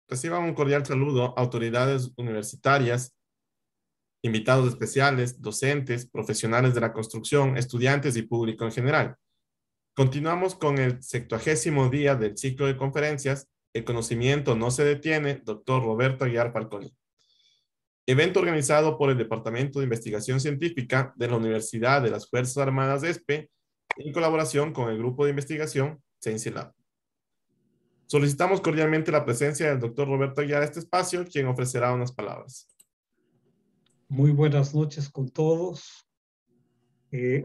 Reciban un cordial saludo autoridades universitarias, invitados especiales, docentes, profesionales de la construcción, estudiantes y público en general. Continuamos con el 70º día del ciclo de conferencias El conocimiento no se detiene, doctor Roberto Aguiar Falconi. Evento organizado por el Departamento de Investigación Científica de la Universidad de las Fuerzas Armadas ESPE en colaboración con el grupo de investigación CienciaLab. Solicitamos cordialmente la presencia del doctor Roberto Aguiar a este espacio, quien ofrecerá unas palabras. Muy buenas noches con todos.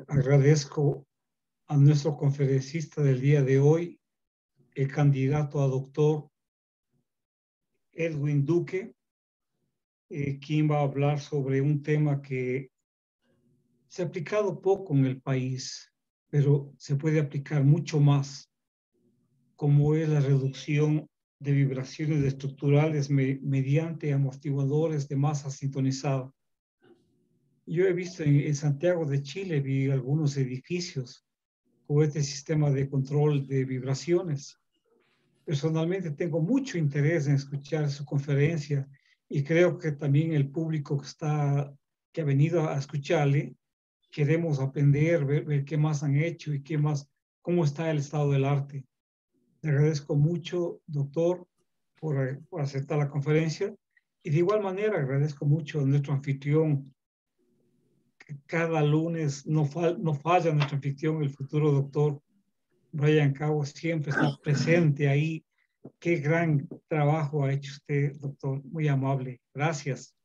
Agradezco a nuestro conferencista del día de hoy, el candidato a doctor Edwin Duque, quien va a hablar sobre un tema que se ha aplicado poco en el país, pero se puede aplicar mucho más, como es la reducción de vibraciones estructurales mediante amortiguadores de masa sintonizada. Yo he visto en Santiago de Chile, vi algunos edificios con este sistema de control de vibraciones. Personalmente tengo mucho interés en escuchar su conferencia y creo que también el público que ha venido a escucharle, queremos aprender, ver qué más han hecho y cómo está el estado del arte. Le agradezco mucho, doctor, por aceptar la conferencia, y de igual manera agradezco mucho a nuestro anfitrión. Cada lunes no falla nuestra anfitrión, el futuro doctor Brian Cabo, siempre está presente ahí. Qué gran trabajo ha hecho usted, doctor, muy amable. Gracias.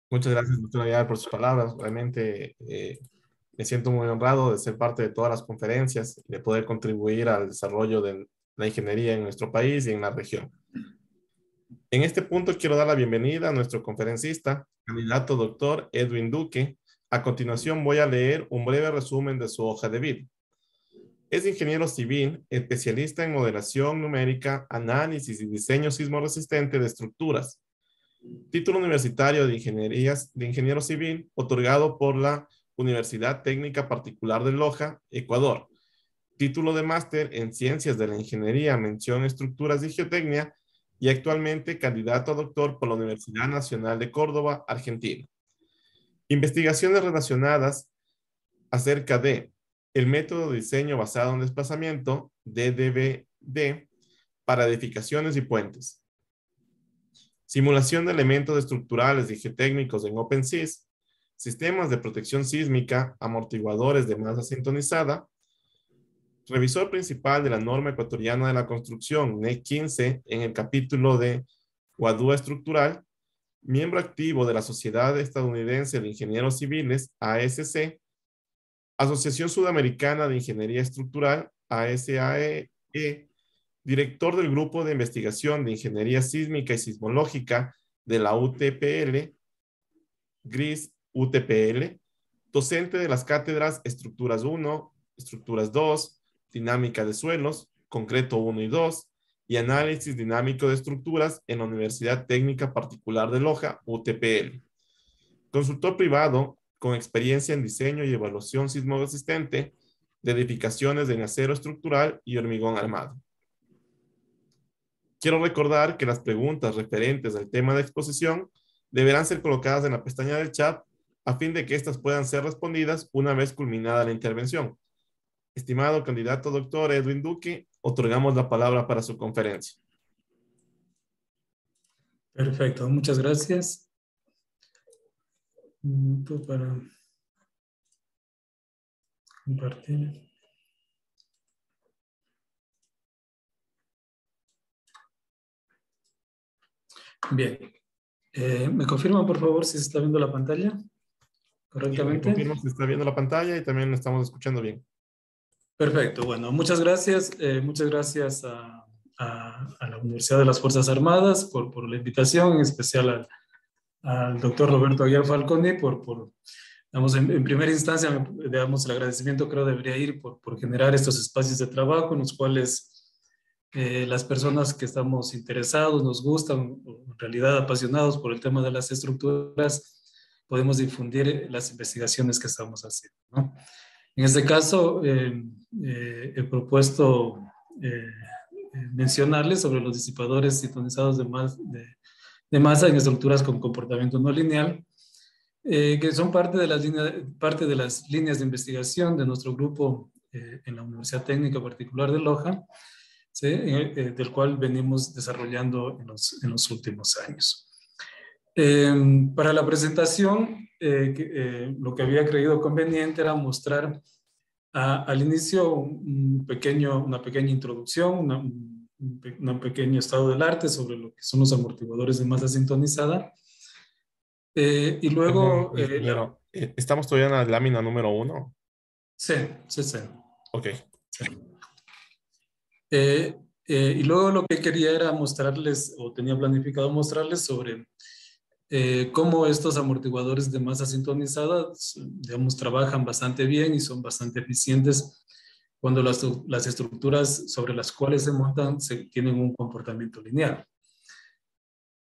Muchas gracias, doctor Aguiar, por sus palabras. Realmente me siento muy honrado de ser parte de todas las conferencias y de poder contribuir al desarrollo de la ingeniería en nuestro país y en la región. En este punto quiero dar la bienvenida a nuestro conferencista, candidato doctor Edwin Duque. A continuación voy a leer un breve resumen de su hoja de vida. Es ingeniero civil, especialista en modelación numérica, análisis y diseño sismorresistente de estructuras. Título universitario de ingeniero civil, otorgado por la Universidad Técnica Particular de Loja, Ecuador. Título de máster en Ciencias de la Ingeniería, mención Estructuras y Geotecnia, y actualmente candidato a doctor por la Universidad Nacional de Córdoba, Argentina. Investigaciones relacionadas acerca de el método de diseño basado en desplazamiento, DDBD, para edificaciones y puentes. Simulación de elementos estructurales y geotécnicos en OpenSys, sistemas de protección sísmica, amortiguadores de masa sintonizada, revisor principal de la norma ecuatoriana de la construcción, NEC 15, en el capítulo de Guadúa Estructural, miembro activo de la Sociedad Estadounidense de Ingenieros Civiles, ASC, Asociación Sudamericana de Ingeniería Estructural, ASAE, director del Grupo de Investigación de Ingeniería Sísmica y Sismológica de la UTPL, GRIS UTPL, docente de las cátedras Estructuras 1, Estructuras 2, Dinámica de Suelos, Concreto 1 y 2, y Análisis Dinámico de Estructuras en la Universidad Técnica Particular de Loja, UTPL. Consultor privado con experiencia en diseño y evaluación sismoresistente de edificaciones en acero estructural y hormigón armado. Quiero recordar que las preguntas referentes al tema de exposición deberán ser colocadas en la pestaña del chat a fin de que éstas puedan ser respondidas una vez culminada la intervención. Estimado candidato doctor Edwin Duque, otorgamos la palabra para su conferencia. Perfecto, muchas gracias. Un minuto para compartir. Bien. ¿Me confirman, por favor, si se está viendo la pantalla correctamente? Sí, confirmo si está viendo la pantalla y también estamos escuchando bien. Perfecto, bueno, muchas gracias. Muchas gracias a la Universidad de las Fuerzas Armadas por la invitación, en especial al doctor Roberto Aguiar Falconi digamos, en primera instancia, digamos, el agradecimiento creo debería ir por generar estos espacios de trabajo en los cuales las personas que estamos interesados, nos gustan, en realidad apasionados por el tema de las estructuras, podemos difundir las investigaciones que estamos haciendo, ¿no? En este caso, he propuesto mencionarles sobre los disipadores sintonizados de masa en estructuras con comportamiento no lineal, que son parte de las líneas de investigación de nuestro grupo en la Universidad Técnica Particular de Loja, ¿sí? Del cual venimos desarrollando en los últimos años. Para la presentación, lo que había creído conveniente era mostrar al inicio una pequeña introducción, un pequeño estado del arte sobre lo que son los amortiguadores de masa sintonizada. Y luego... Pero, ¿estamos todavía en la lámina número 1? Sí. Ok. Sí. Y luego lo que quería era mostrarles, o tenía planificado mostrarles sobre cómo estos amortiguadores de masa sintonizada, digamos, trabajan bastante bien y son bastante eficientes cuando las estructuras sobre las cuales se montan tienen un comportamiento lineal.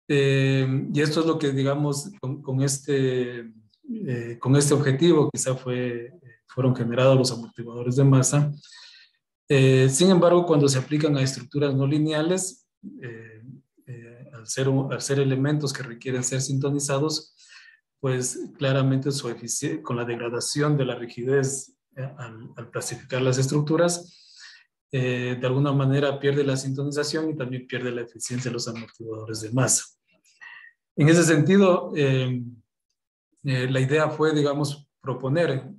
Y esto es lo que, digamos, con este objetivo quizá fueron generados los amortiguadores de masa. Sin embargo, cuando se aplican a estructuras no lineales, al ser elementos que requieren ser sintonizados, pues claramente con la degradación de la rigidez al clasificar las estructuras, de alguna manera pierde la sintonización y también pierde la eficiencia de los amortiguadores de masa. En ese sentido, la idea fue, digamos, proponer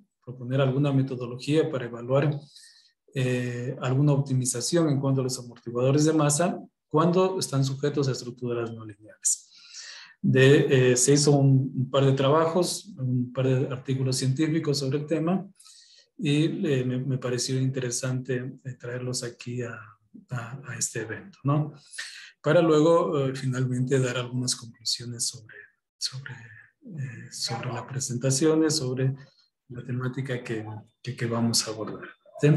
alguna metodología para evaluar alguna optimización en cuanto a los amortiguadores de masa cuando están sujetos a estructuras no lineales. Se hizo un par de trabajos, un par de artículos científicos sobre el tema y me pareció interesante traerlos aquí a este evento, ¿no? Para luego finalmente dar algunas conclusiones sobre las presentaciones, sobre la temática que vamos a abordar, ¿sí?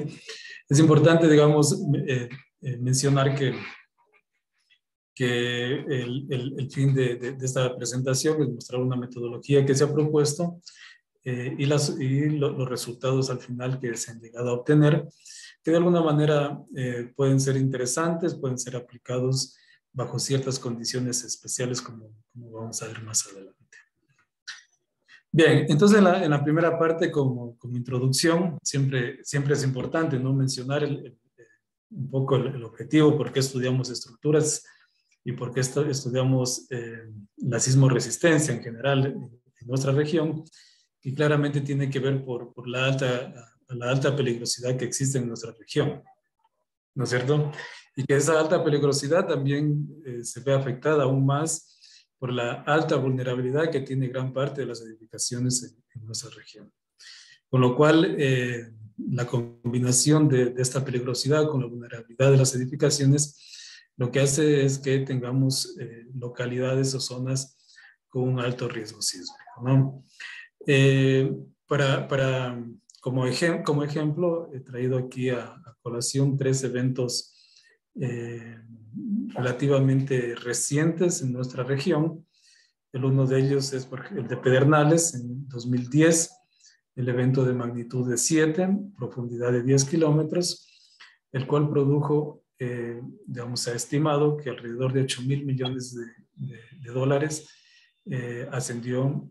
Es importante, digamos, mencionar que el fin de esta presentación es mostrar una metodología que se ha propuesto y los resultados al final que se han llegado a obtener, que de alguna manera pueden ser interesantes, pueden ser aplicados bajo ciertas condiciones especiales como vamos a ver más adelante. Bien, entonces en la primera parte como introducción siempre es importante, ¿no?, mencionar un poco el objetivo, por qué estudiamos estructuras y por qué estudiamos la sismoresistencia en general en nuestra región, y claramente tiene que ver por la alta peligrosidad que existe en nuestra región, ¿no es cierto? Y que esa alta peligrosidad también se ve afectada aún más por la alta vulnerabilidad que tiene gran parte de las edificaciones en nuestra región. Con lo cual, la combinación de esta peligrosidad con la vulnerabilidad de las edificaciones lo que hace es que tengamos localidades o zonas con un alto riesgo sísmico, ¿no? Como ejemplo, he traído aquí a colación 3 eventos relativamente recientes en nuestra región. Uno de ellos es el de Pedernales en 2010, el evento de magnitud de 7, profundidad de 10 kilómetros, el cual produjo, digamos, se ha estimado que alrededor de 8.000 millones de dólares ascendió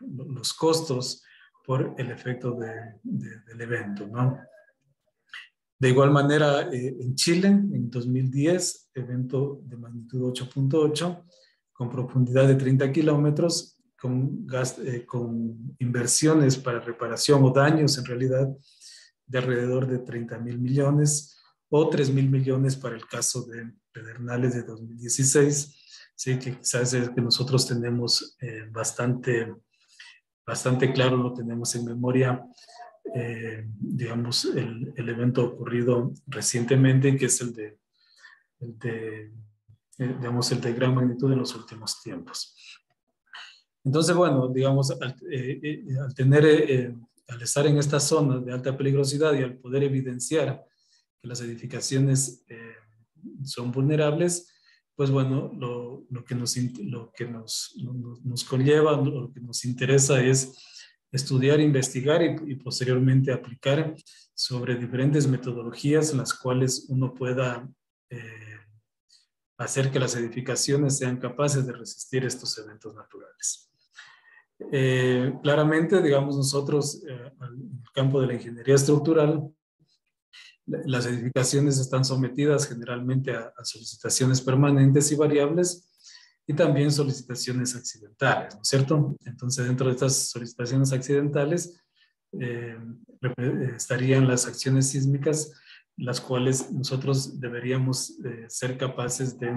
los costos por el efecto del evento, ¿no? De igual manera, en Chile, en 2010, evento de magnitud 8.8, con profundidad de 30 kilómetros, con inversiones para reparación o daños, en realidad, de alrededor de 30.000 millones, o 3.000 millones para el caso de Pedernales de 2016, ¿sí? Que quizás es que nosotros tenemos bastante claro, lo tenemos en memoria, digamos, el evento ocurrido recientemente, que es el de gran magnitud en los últimos tiempos. Entonces, bueno, digamos, al estar en esta zona de alta peligrosidad y al poder evidenciar que las edificaciones son vulnerables, pues bueno, lo que nos conlleva, lo que nos interesa es estudiar, investigar y posteriormente aplicar sobre diferentes metodologías en las cuales uno pueda hacer que las edificaciones sean capaces de resistir estos eventos naturales. Claramente, digamos nosotros, en el campo de la ingeniería estructural, las edificaciones están sometidas generalmente a solicitaciones permanentes y variables y también solicitaciones accidentales, ¿no es cierto? Entonces, dentro de estas solicitaciones accidentales estarían las acciones sísmicas, las cuales nosotros deberíamos ser capaces de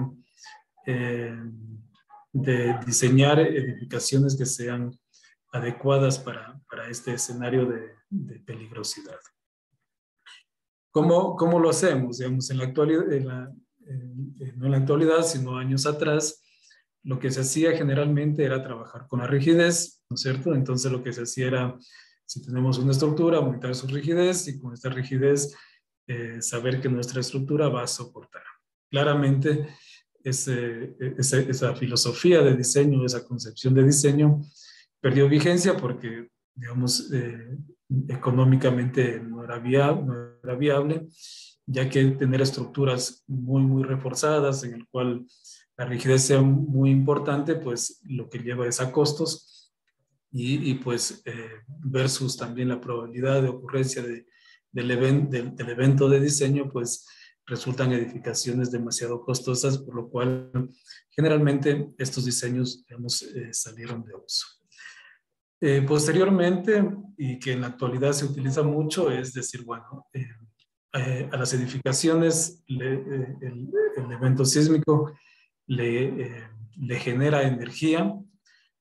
diseñar edificaciones que sean adecuadas para este escenario de peligrosidad. ¿Cómo lo hacemos? Digamos, en la actualidad, no en la actualidad, sino años atrás, lo que se hacía generalmente era trabajar con la rigidez, ¿no es cierto? Entonces lo que se hacía era, si tenemos una estructura, aumentar su rigidez y con esta rigidez saber que nuestra estructura va a soportar. Claramente, esa filosofía de diseño, esa concepción de diseño, perdió vigencia porque, digamos, económicamente no era viable, ya que tener estructuras muy reforzadas en el cual la rigidez sea muy importante, pues lo que lleva es a costos y pues versus también la probabilidad de ocurrencia del evento de diseño, pues resultan edificaciones demasiado costosas, por lo cual generalmente estos diseños, digamos, salieron de uso. Posteriormente, y que en la actualidad se utiliza mucho, es decir, bueno, a las edificaciones el evento sísmico le genera energía,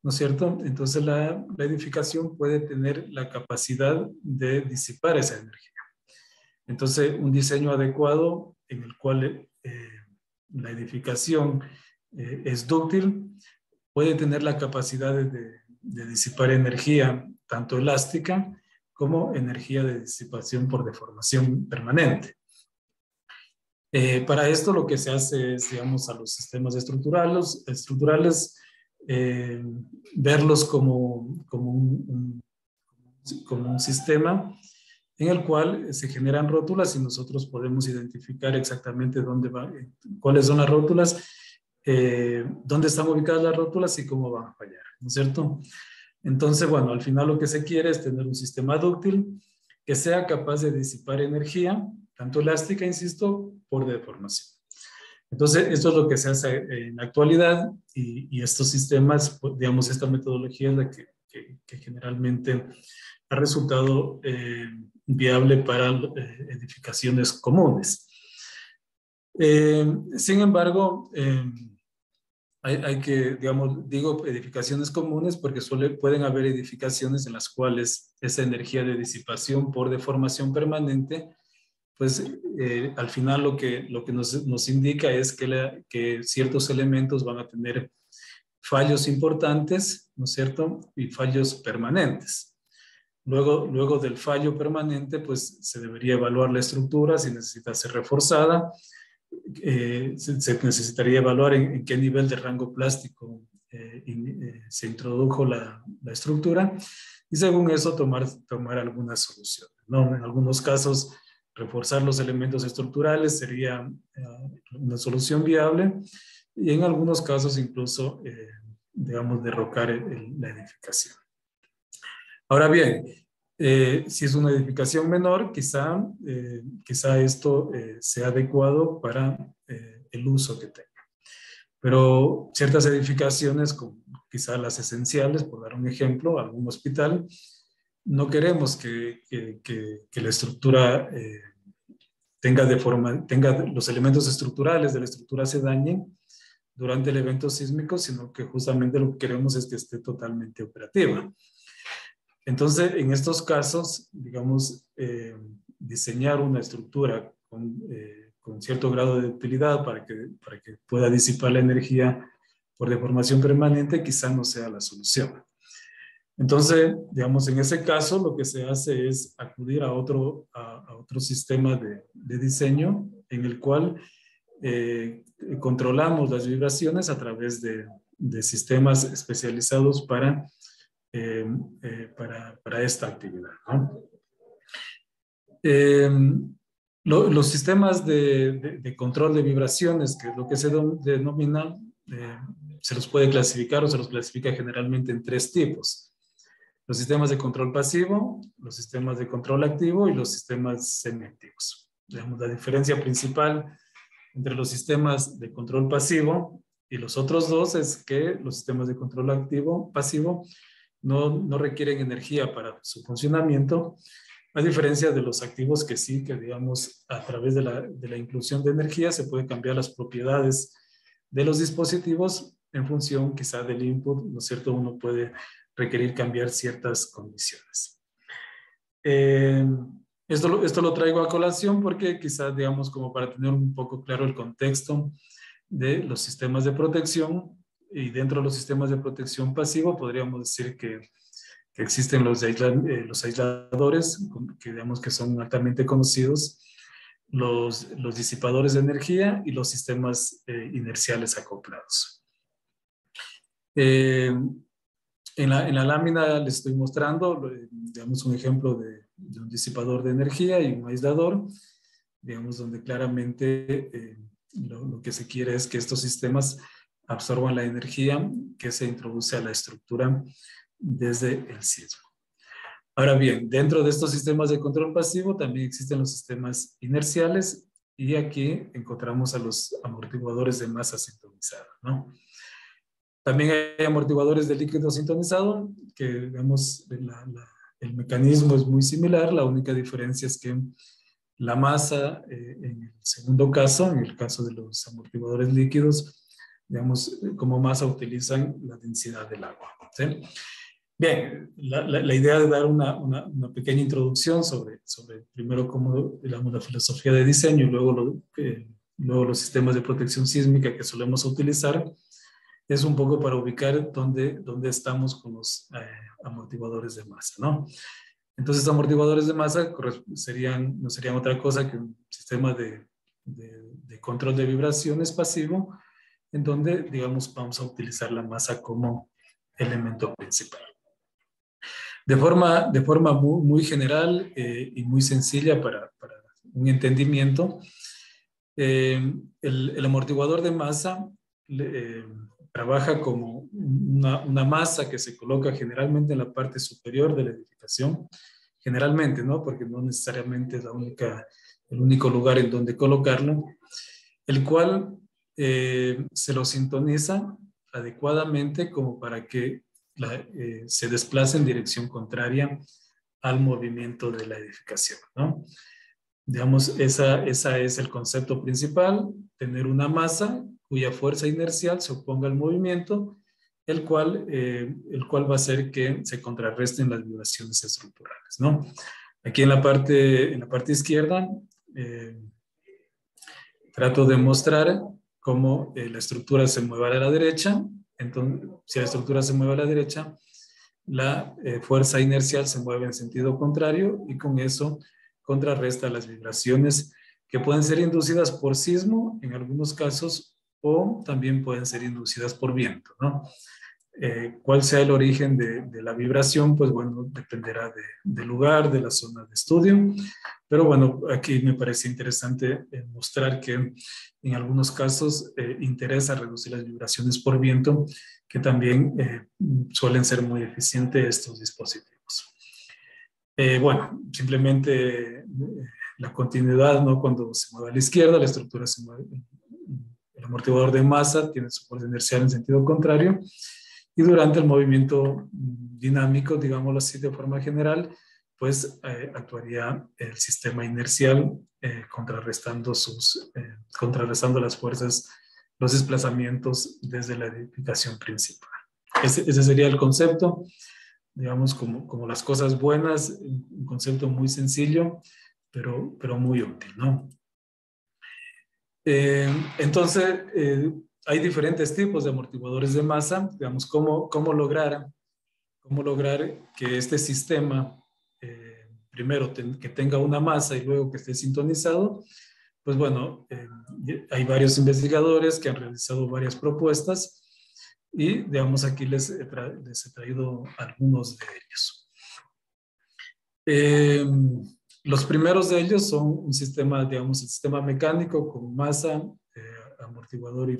¿no es cierto? Entonces la edificación puede tener la capacidad de disipar esa energía. Entonces un diseño adecuado en el cual la edificación es dúctil puede tener la capacidad de disipar energía tanto elástica como energía de disipación por deformación permanente. Para esto lo que se hace es, digamos, a los sistemas estructurales verlos como un sistema en el cual se generan rótulas y nosotros podemos identificar exactamente cuáles son las rótulas, dónde están ubicadas las rótulas y cómo van a fallar, ¿no es cierto? Entonces, bueno, al final lo que se quiere es tener un sistema dúctil que sea capaz de disipar energía, tanto elástica, insisto, por deformación. Entonces, esto es lo que se hace en la actualidad y estos sistemas, digamos, esta metodología es la que generalmente ha resultado viable para edificaciones comunes. Sin embargo, hay que, digamos, digo edificaciones comunes porque pueden haber edificaciones en las cuales esa energía de disipación por deformación permanente, pues al final lo que nos indica es que ciertos elementos van a tener fallos importantes, ¿no es cierto? Y fallos permanentes. Luego del fallo permanente, pues se debería evaluar la estructura, si necesita ser reforzada. Se necesitaría evaluar en qué nivel de rango plástico se introdujo la estructura y según eso tomar algunas soluciones, ¿no? En algunos casos, reforzar los elementos estructurales sería una solución viable y en algunos casos incluso, digamos, derrocar la edificación. Ahora bien, si es una edificación menor, quizá esto sea adecuado para el uso que tenga. Pero ciertas edificaciones, como quizá las esenciales, por dar un ejemplo, algún hospital, no queremos que la estructura tenga los elementos estructurales de la estructura se dañen durante el evento sísmico, sino que justamente lo que queremos es que esté totalmente operativa. Entonces, en estos casos, digamos, diseñar una estructura con cierto grado de utilidad para que pueda disipar la energía por deformación permanente quizá no sea la solución. Entonces, digamos, en ese caso lo que se hace es acudir a otro sistema de diseño en el cual controlamos las vibraciones a través de sistemas especializados para esta actividad, ¿no? Los sistemas de control de vibraciones, que es lo que se denomina, se los puede clasificar o se los clasifica generalmente en 3 tipos. Los sistemas de control pasivo, los sistemas de control activo y los sistemas semiactivos. Digamos, la diferencia principal entre los sistemas de control pasivo y los otros dos es que los sistemas de control pasivo no requieren energía para su funcionamiento, a diferencia de los activos que sí, que digamos, a través de la inclusión de energía se puede cambiar las propiedades de los dispositivos en función quizá del input, ¿no es cierto? Uno puede requerir cambiar ciertas condiciones. Esto lo traigo a colación porque quizás, digamos, como para tener un poco claro el contexto de los sistemas de protección, y dentro de los sistemas de protección pasivo podríamos decir que existen los aisladores, que digamos que son altamente conocidos, los disipadores de energía y los sistemas inerciales acoplados. En la lámina les estoy mostrando, digamos, un ejemplo de un disipador de energía y un aislador, digamos, donde claramente lo que se quiere es que estos sistemas absorban la energía que se introduce a la estructura desde el sismo. Ahora bien, dentro de estos sistemas de control pasivo también existen los sistemas inerciales y aquí encontramos a los amortiguadores de masa sintonizada, ¿no? También hay amortiguadores de líquido sintonizado, que digamos, el mecanismo es muy similar, la única diferencia es que la masa, en el segundo caso, en el caso de los amortiguadores líquidos, digamos, como masa utilizan la densidad del agua, ¿sí? Bien, la idea de dar una pequeña introducción sobre primero cómo, digamos, la filosofía de diseño y luego los sistemas de protección sísmica que solemos utilizar, es un poco para ubicar dónde estamos con los amortiguadores de masa, ¿no? Entonces, amortiguadores de masa no serían otra cosa que un sistema de control de vibraciones pasivo, en donde, digamos, vamos a utilizar la masa como elemento principal. De forma muy, muy general y muy sencilla para un entendimiento, el amortiguador de masa trabaja como una masa que se coloca generalmente en la parte superior de la edificación, generalmente, ¿no? Porque no necesariamente es el único lugar en donde colocarlo, el cual se lo sintoniza adecuadamente como para que se desplace en dirección contraria al movimiento de la edificación, ¿no? Digamos, esa es el concepto principal, tener una masa cuya fuerza inercial se oponga al movimiento, el cual va a hacer que se contrarresten las vibraciones estructurales, ¿no? Aquí en la parte izquierda trato de mostrar cómo la estructura se mueve a la derecha. Entonces, si la estructura se mueve a la derecha, la fuerza inercial se mueve en sentido contrario y con eso contrarresta las vibraciones que pueden ser inducidas por sismo en algunos casos o también pueden ser inducidas por viento, ¿no? Cuál sea el origen de la vibración, pues bueno, dependerá del lugar, de la zona de estudio. Pero bueno, aquí me parece interesante mostrar que en algunos casos interesa reducir las vibraciones por viento, que también suelen ser muy eficientes estos dispositivos. Bueno, simplemente la continuidad, ¿no? Cuando se mueve a la izquierda, la estructura se mueve, el amortiguador de masa tiene su fuerza inercial en sentido contrario, y durante el movimiento dinámico, digámoslo así de forma general, pues actuaría el sistema inercial contrarrestando las fuerzas, los desplazamientos desde la edificación principal. Ese sería el concepto, digamos, como las cosas buenas, un concepto muy sencillo, pero muy útil, ¿no? Entonces, hay diferentes tipos de amortiguadores de masa, digamos, cómo lograr que este sistema, primero que tenga una masa y luego que esté sintonizado. Pues bueno, hay varios investigadores que han realizado varias propuestas y, digamos, aquí les he traído algunos de ellos. Los primeros de ellos son un sistema, digamos, el sistema mecánico con masa, amortiguador y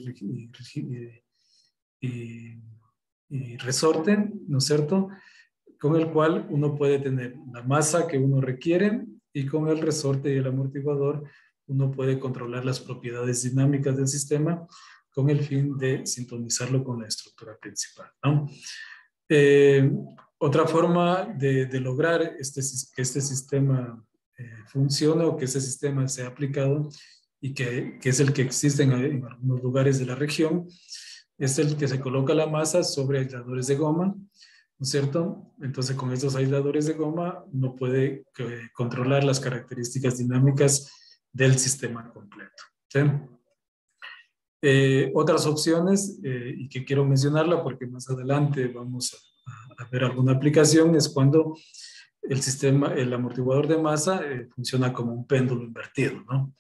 resorte, ¿no es cierto? Con el cual uno puede tener la masa que uno requiere y con el resorte y el amortiguador uno puede controlar las propiedades dinámicas del sistema con el fin de sintonizarlo con la estructura principal, ¿no? Otra forma de lograr que este sistema funcione o que ese sistema sea aplicado y que es el que existe en algunos lugares de la región, es el que se coloca la masa sobre aisladores de goma, ¿no es cierto? Entonces, con estos aisladores de goma uno puede controlar las características dinámicas del sistema completo, ¿sí? Otras opciones, y que quiero mencionarla porque más adelante vamos a ver alguna aplicación, es cuando el amortiguador de masa funciona como un péndulo invertido, ¿no?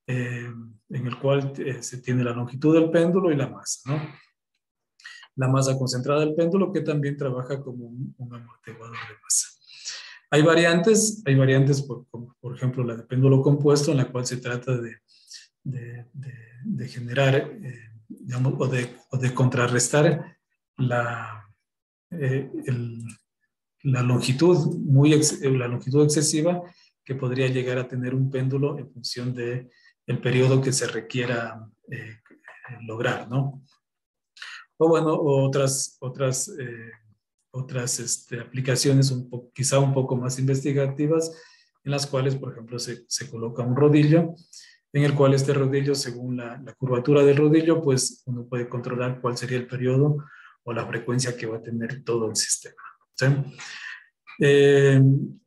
En el cual se tiene la longitud del péndulo y la masa, ¿no? La masa concentrada del péndulo que también trabaja como un amortiguador de masa. Hay variantes por ejemplo, la de péndulo compuesto, en la cual se trata de generar, digamos, o de contrarrestar la longitud excesiva que podría llegar a tener un péndulo en función del periodo que se requiera lograr, ¿no? O bueno, otras aplicaciones quizá un poco más investigativas, en las cuales, por ejemplo, se coloca un rodillo, en el cual este rodillo, según la curvatura del rodillo, pues uno puede controlar cuál sería el periodo o la frecuencia que va a tener todo el sistema, ¿sí?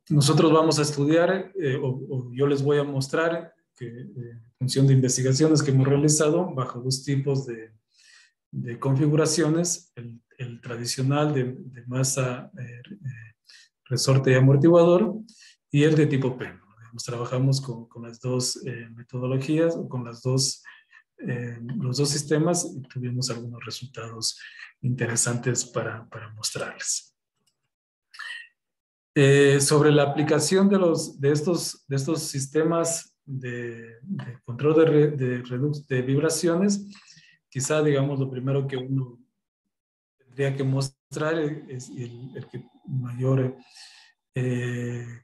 Nosotros vamos a estudiar, o yo les voy a mostrar que en función de investigaciones que hemos realizado bajo dos tipos de configuraciones, el tradicional de masa, resorte y amortiguador, y el de tipo péndulo. Trabajamos con las dos metodologías, o con los dos sistemas, y tuvimos algunos resultados interesantes para mostrarles. Sobre la aplicación de estos sistemas de control de vibraciones, quizá, digamos, lo primero que uno tendría que mostrar es el que mayor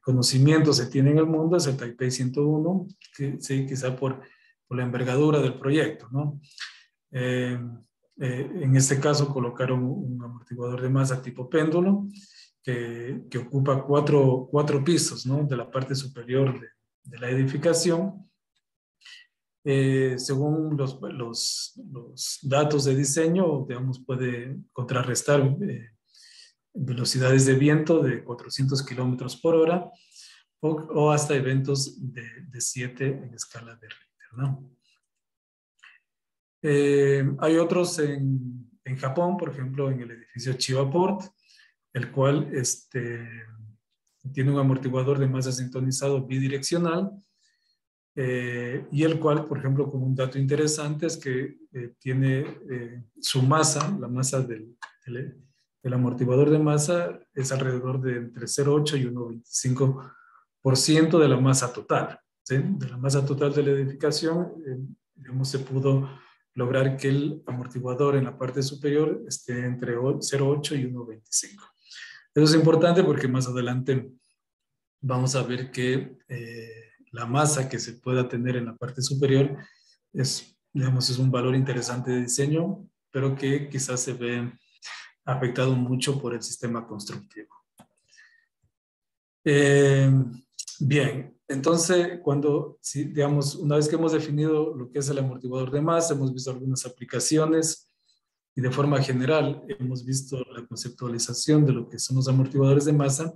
conocimiento se tiene en el mundo, es el Taipei 101, que, sí, quizá por la envergadura del proyecto, ¿no? En este caso colocaron un amortiguador de masa tipo péndulo que ocupa cuatro pisos, ¿no? De la parte superior de la edificación. Según los datos de diseño, digamos, puede contrarrestar velocidades de viento de 400 kilómetros por hora o hasta eventos de 7 en escala de Richter, ¿no? Hay otros en Japón, por ejemplo, en el edificio Chivaport, el cual tiene un amortiguador de masa sintonizado bidireccional, y el cual, por ejemplo, como un dato interesante es que tiene su masa, la masa del amortiguador de masa es alrededor de entre 0,8 y 1,25% de la masa total, ¿sí? De la masa total de la edificación, digamos, se pudo lograr que el amortiguador en la parte superior esté entre 0,8 y 1,25. Eso es importante porque más adelante vamos a ver que la masa que se pueda tener en la parte superior es un valor interesante de diseño, pero que quizás se ve afectado mucho por el sistema constructivo. Bien, entonces digamos, una vez que hemos definido lo que es el amortiguador de masa, hemos visto algunas aplicaciones y de forma general hemos visto la conceptualización de lo que son los amortiguadores de masa.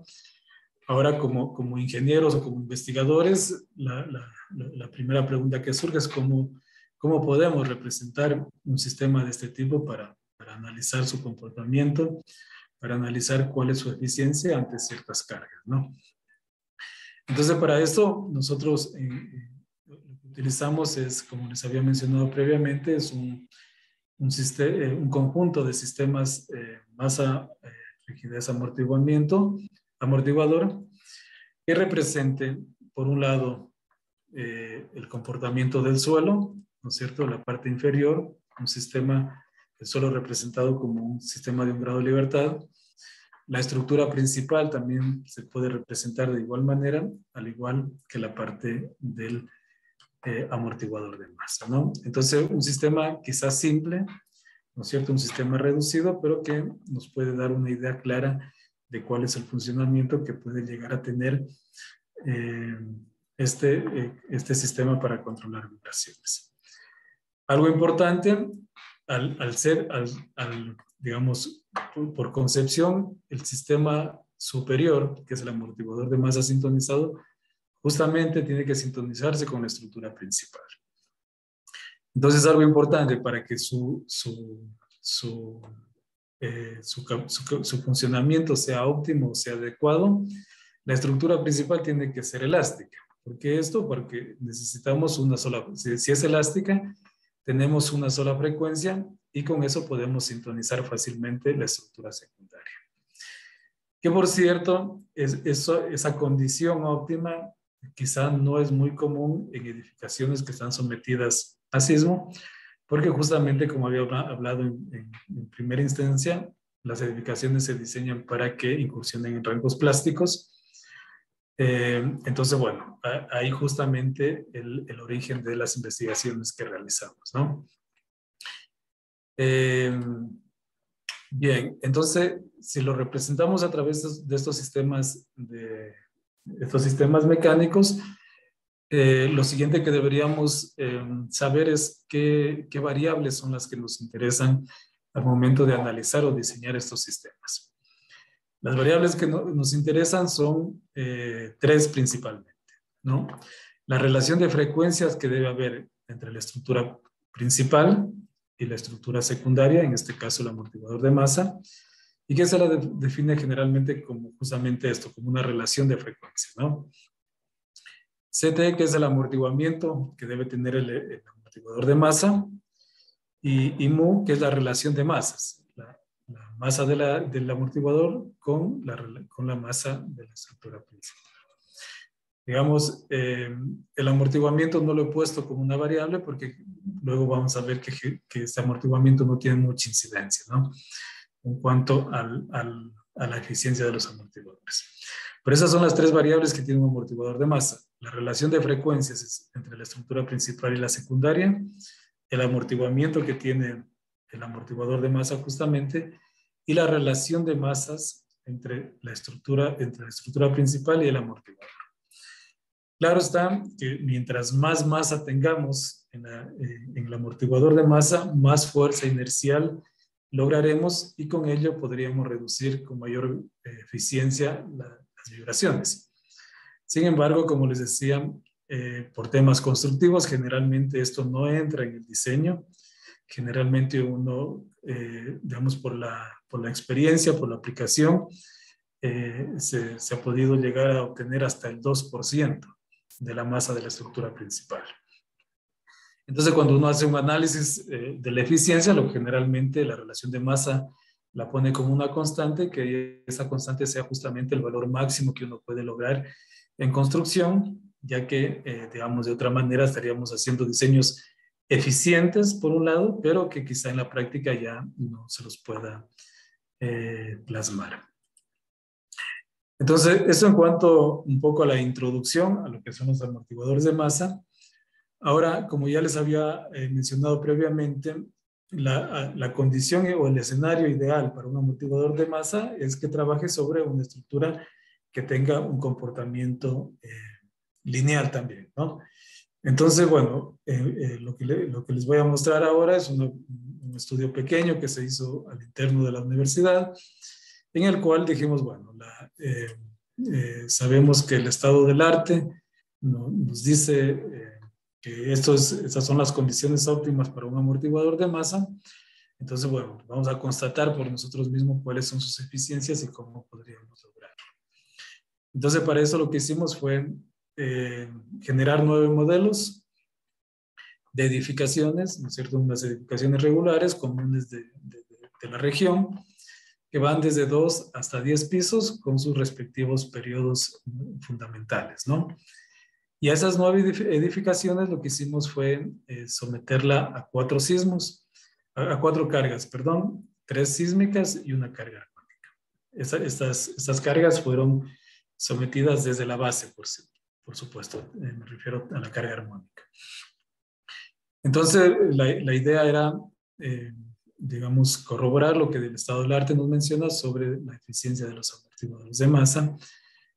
Ahora, como ingenieros o como investigadores, la primera pregunta que surge es cómo podemos representar un sistema de este tipo para analizar su comportamiento, para analizar cuál es su eficiencia ante ciertas cargas, ¿no? Entonces, para esto, nosotros lo que utilizamos es, como les había mencionado previamente, es un conjunto de sistemas masa, rigidez, amortiguador, que representen por un lado, el comportamiento del suelo, ¿no es cierto? La parte inferior, un sistema, el suelo representado como un sistema de un grado de libertad. La estructura principal también se puede representar de igual manera, al igual que la parte del amortiguador de masa, ¿no? Entonces, un sistema quizás simple, ¿no es cierto? Un sistema reducido, pero que nos puede dar una idea clara de cuál es el funcionamiento que puede llegar a tener este sistema para controlar vibraciones. Algo importante, digamos, por concepción, el sistema superior, que es el amortiguador de masa sintonizado, justamente tiene que sintonizarse con la estructura principal. Entonces, algo importante para que su funcionamiento sea óptimo, sea adecuado, la estructura principal tiene que ser elástica. ¿Por qué esto? Porque necesitamos una sola, si es elástica, tenemos una sola frecuencia y con eso podemos sintonizar fácilmente la estructura secundaria. Que por cierto, esa condición óptima quizá no es muy común en edificaciones que están sometidas a sismo, porque justamente como había hablado en primera instancia, las edificaciones se diseñan para que incursionen en rangos plásticos. Entonces, bueno, ahí justamente el origen de las investigaciones que realizamos, ¿no? Bien, entonces, si lo representamos a través de estos sistemas mecánicos, lo siguiente que deberíamos saber es qué variables son las que nos interesan al momento de analizar o diseñar estos sistemas. Las variables que nos interesan son tres principalmente, ¿no? La relación de frecuencias que debe haber entre la estructura principal y la estructura secundaria, en este caso el amortiguador de masa, y que se la define generalmente como justamente esto, como una relación de frecuencia, ¿no? CT, que es el amortiguamiento que debe tener el amortiguador de masa, y mu, que es la relación de masas, la masa del amortiguador con la masa de la estructura principal. Digamos, el amortiguamiento no lo he puesto como una variable porque luego vamos a ver que este amortiguamiento no tiene mucha incidencia, ¿no? En cuanto a la eficiencia de los amortiguadores. Pero esas son las tres variables que tiene un amortiguador de masa. La relación de frecuencias entre la estructura principal y la secundaria, el amortiguamiento que tiene el amortiguador de masa justamente, y la relación de masas entre la estructura principal y el amortiguador. Claro está que mientras más masa tengamos en el amortiguador de masa, más fuerza inercial lograremos y con ello podríamos reducir con mayor eficiencia las vibraciones. Sin embargo, como les decía, por temas constructivos, generalmente esto no entra en el diseño. Generalmente uno, digamos, por la experiencia, por la aplicación, se ha podido llegar a obtener hasta el 2% de la masa de la estructura principal. Entonces, cuando uno hace un análisis de la eficiencia, lo generalmente la relación de masa la pone como una constante, que esa constante sea justamente el valor máximo que uno puede lograr en construcción, ya que, digamos, de otra manera estaríamos haciendo diseños eficientes, por un lado, pero que quizá en la práctica ya no se los pueda plasmar. Entonces, eso en cuanto un poco a la introducción a lo que son los amortiguadores de masa. Ahora, como ya les había mencionado previamente, la condición o el escenario ideal para un amortiguador de masa es que trabaje sobre una estructura que tenga un comportamiento lineal también, ¿no? Entonces, bueno, lo que les voy a mostrar ahora es un estudio pequeño que se hizo al interno de la universidad, en el cual dijimos, bueno, sabemos que el estado del arte nos dice que esas son las condiciones óptimas para un amortiguador de masa. Entonces, bueno, vamos a constatar por nosotros mismos cuáles son sus eficiencias y cómo podríamos lograrlo. Entonces, para eso lo que hicimos fue generar 9 modelos de edificaciones, ¿no es cierto? Unas edificaciones regulares, comunes de la región, que van desde 2 hasta 10 pisos con sus respectivos periodos fundamentales, ¿no? Y a esas 9 edificaciones lo que hicimos fue someterla a 4 sismos, a 4 cargas, perdón, 3 sísmicas y una carga armónica. Estas cargas fueron sometidas desde la base, por supuesto, me refiero a la carga armónica. Entonces, la idea era, digamos, corroborar lo que el estado del arte nos menciona sobre la eficiencia de los amortiguadores de masa,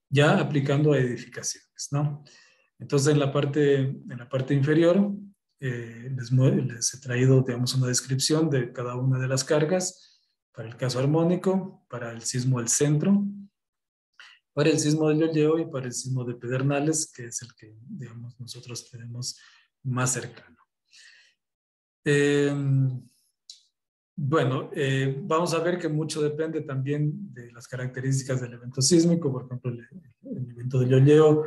ya aplicando a edificaciones, ¿no? Entonces, en la parte inferior, les he traído, digamos, una descripción de cada una de las cargas para el caso armónico, para el sismo del centro, para el sismo de Llolleo y para el sismo de Pedernales, que es el que, digamos, nosotros tenemos más cercano. Bueno, vamos a ver que mucho depende también de las características del evento sísmico. Por ejemplo, el evento de Llolleo,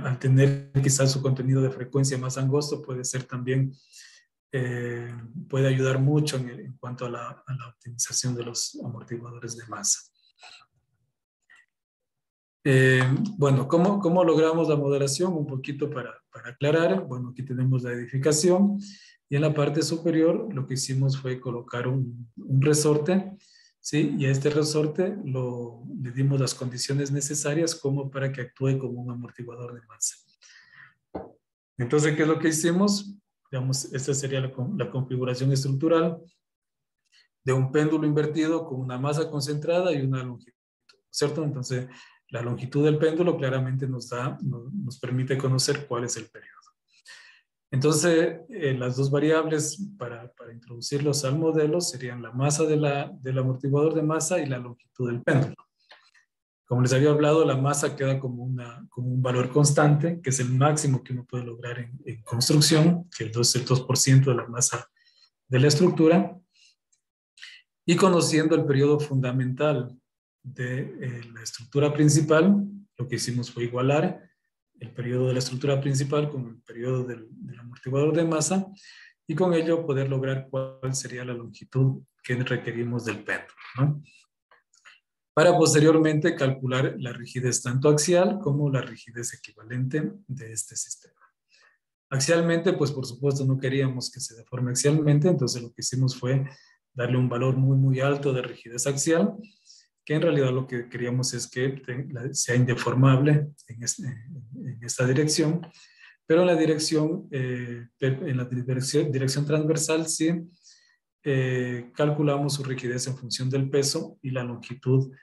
al tener quizás su contenido de frecuencia más angosto, puede ser también, puede ayudar mucho en cuanto a la optimización de los amortiguadores de masa. Bueno, ¿cómo logramos la moderación? Un poquito para aclarar. Bueno, aquí tenemos la edificación y en la parte superior lo que hicimos fue colocar un resorte, ¿sí? Y a este resorte le dimos las condiciones necesarias como para que actúe como un amortiguador de masa. Entonces, ¿qué es lo que hicimos? Digamos, esta sería la configuración estructural de un péndulo invertido con una masa concentrada y una longitud, ¿cierto? Entonces, la longitud del péndulo claramente nos permite conocer cuál es el periodo. Entonces, las dos variables para introducirlos al modelo serían la masa del amortiguador de masa y la longitud del péndulo. Como les había hablado, la masa queda como un valor constante, que es el máximo que uno puede lograr en construcción, que es el 2% de la masa de la estructura. Y conociendo el periodo fundamental de la estructura principal, lo que hicimos fue igualar el periodo de la estructura principal con el periodo del amortiguador de masa y con ello poder lograr cuál sería la longitud que requerimos del péndulo, ¿no? Para posteriormente calcular la rigidez tanto axial como la rigidez equivalente de este sistema. Axialmente, pues por supuesto no queríamos que se deforme axialmente, entonces lo que hicimos fue darle un valor muy, muy alto de rigidez axial, que en realidad lo que queríamos es que sea indeformable en esta dirección, pero en la dirección transversal sí calculamos su rigidez en función del peso y la longitud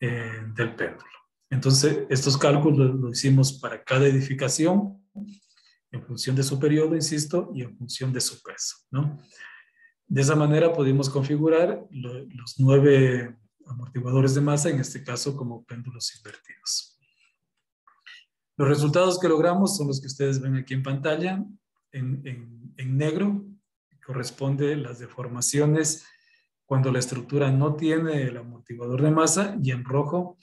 del péndulo. Entonces, estos cálculos los hicimos para cada edificación, en función de su periodo, insisto, y en función de su peso, ¿no? De esa manera pudimos configurar los 9 amortiguadores de masa, en este caso como péndulos invertidos. Los resultados que logramos son los que ustedes ven aquí en pantalla. En negro corresponde las deformaciones cuando la estructura no tiene el amortiguador de masa, y en rojo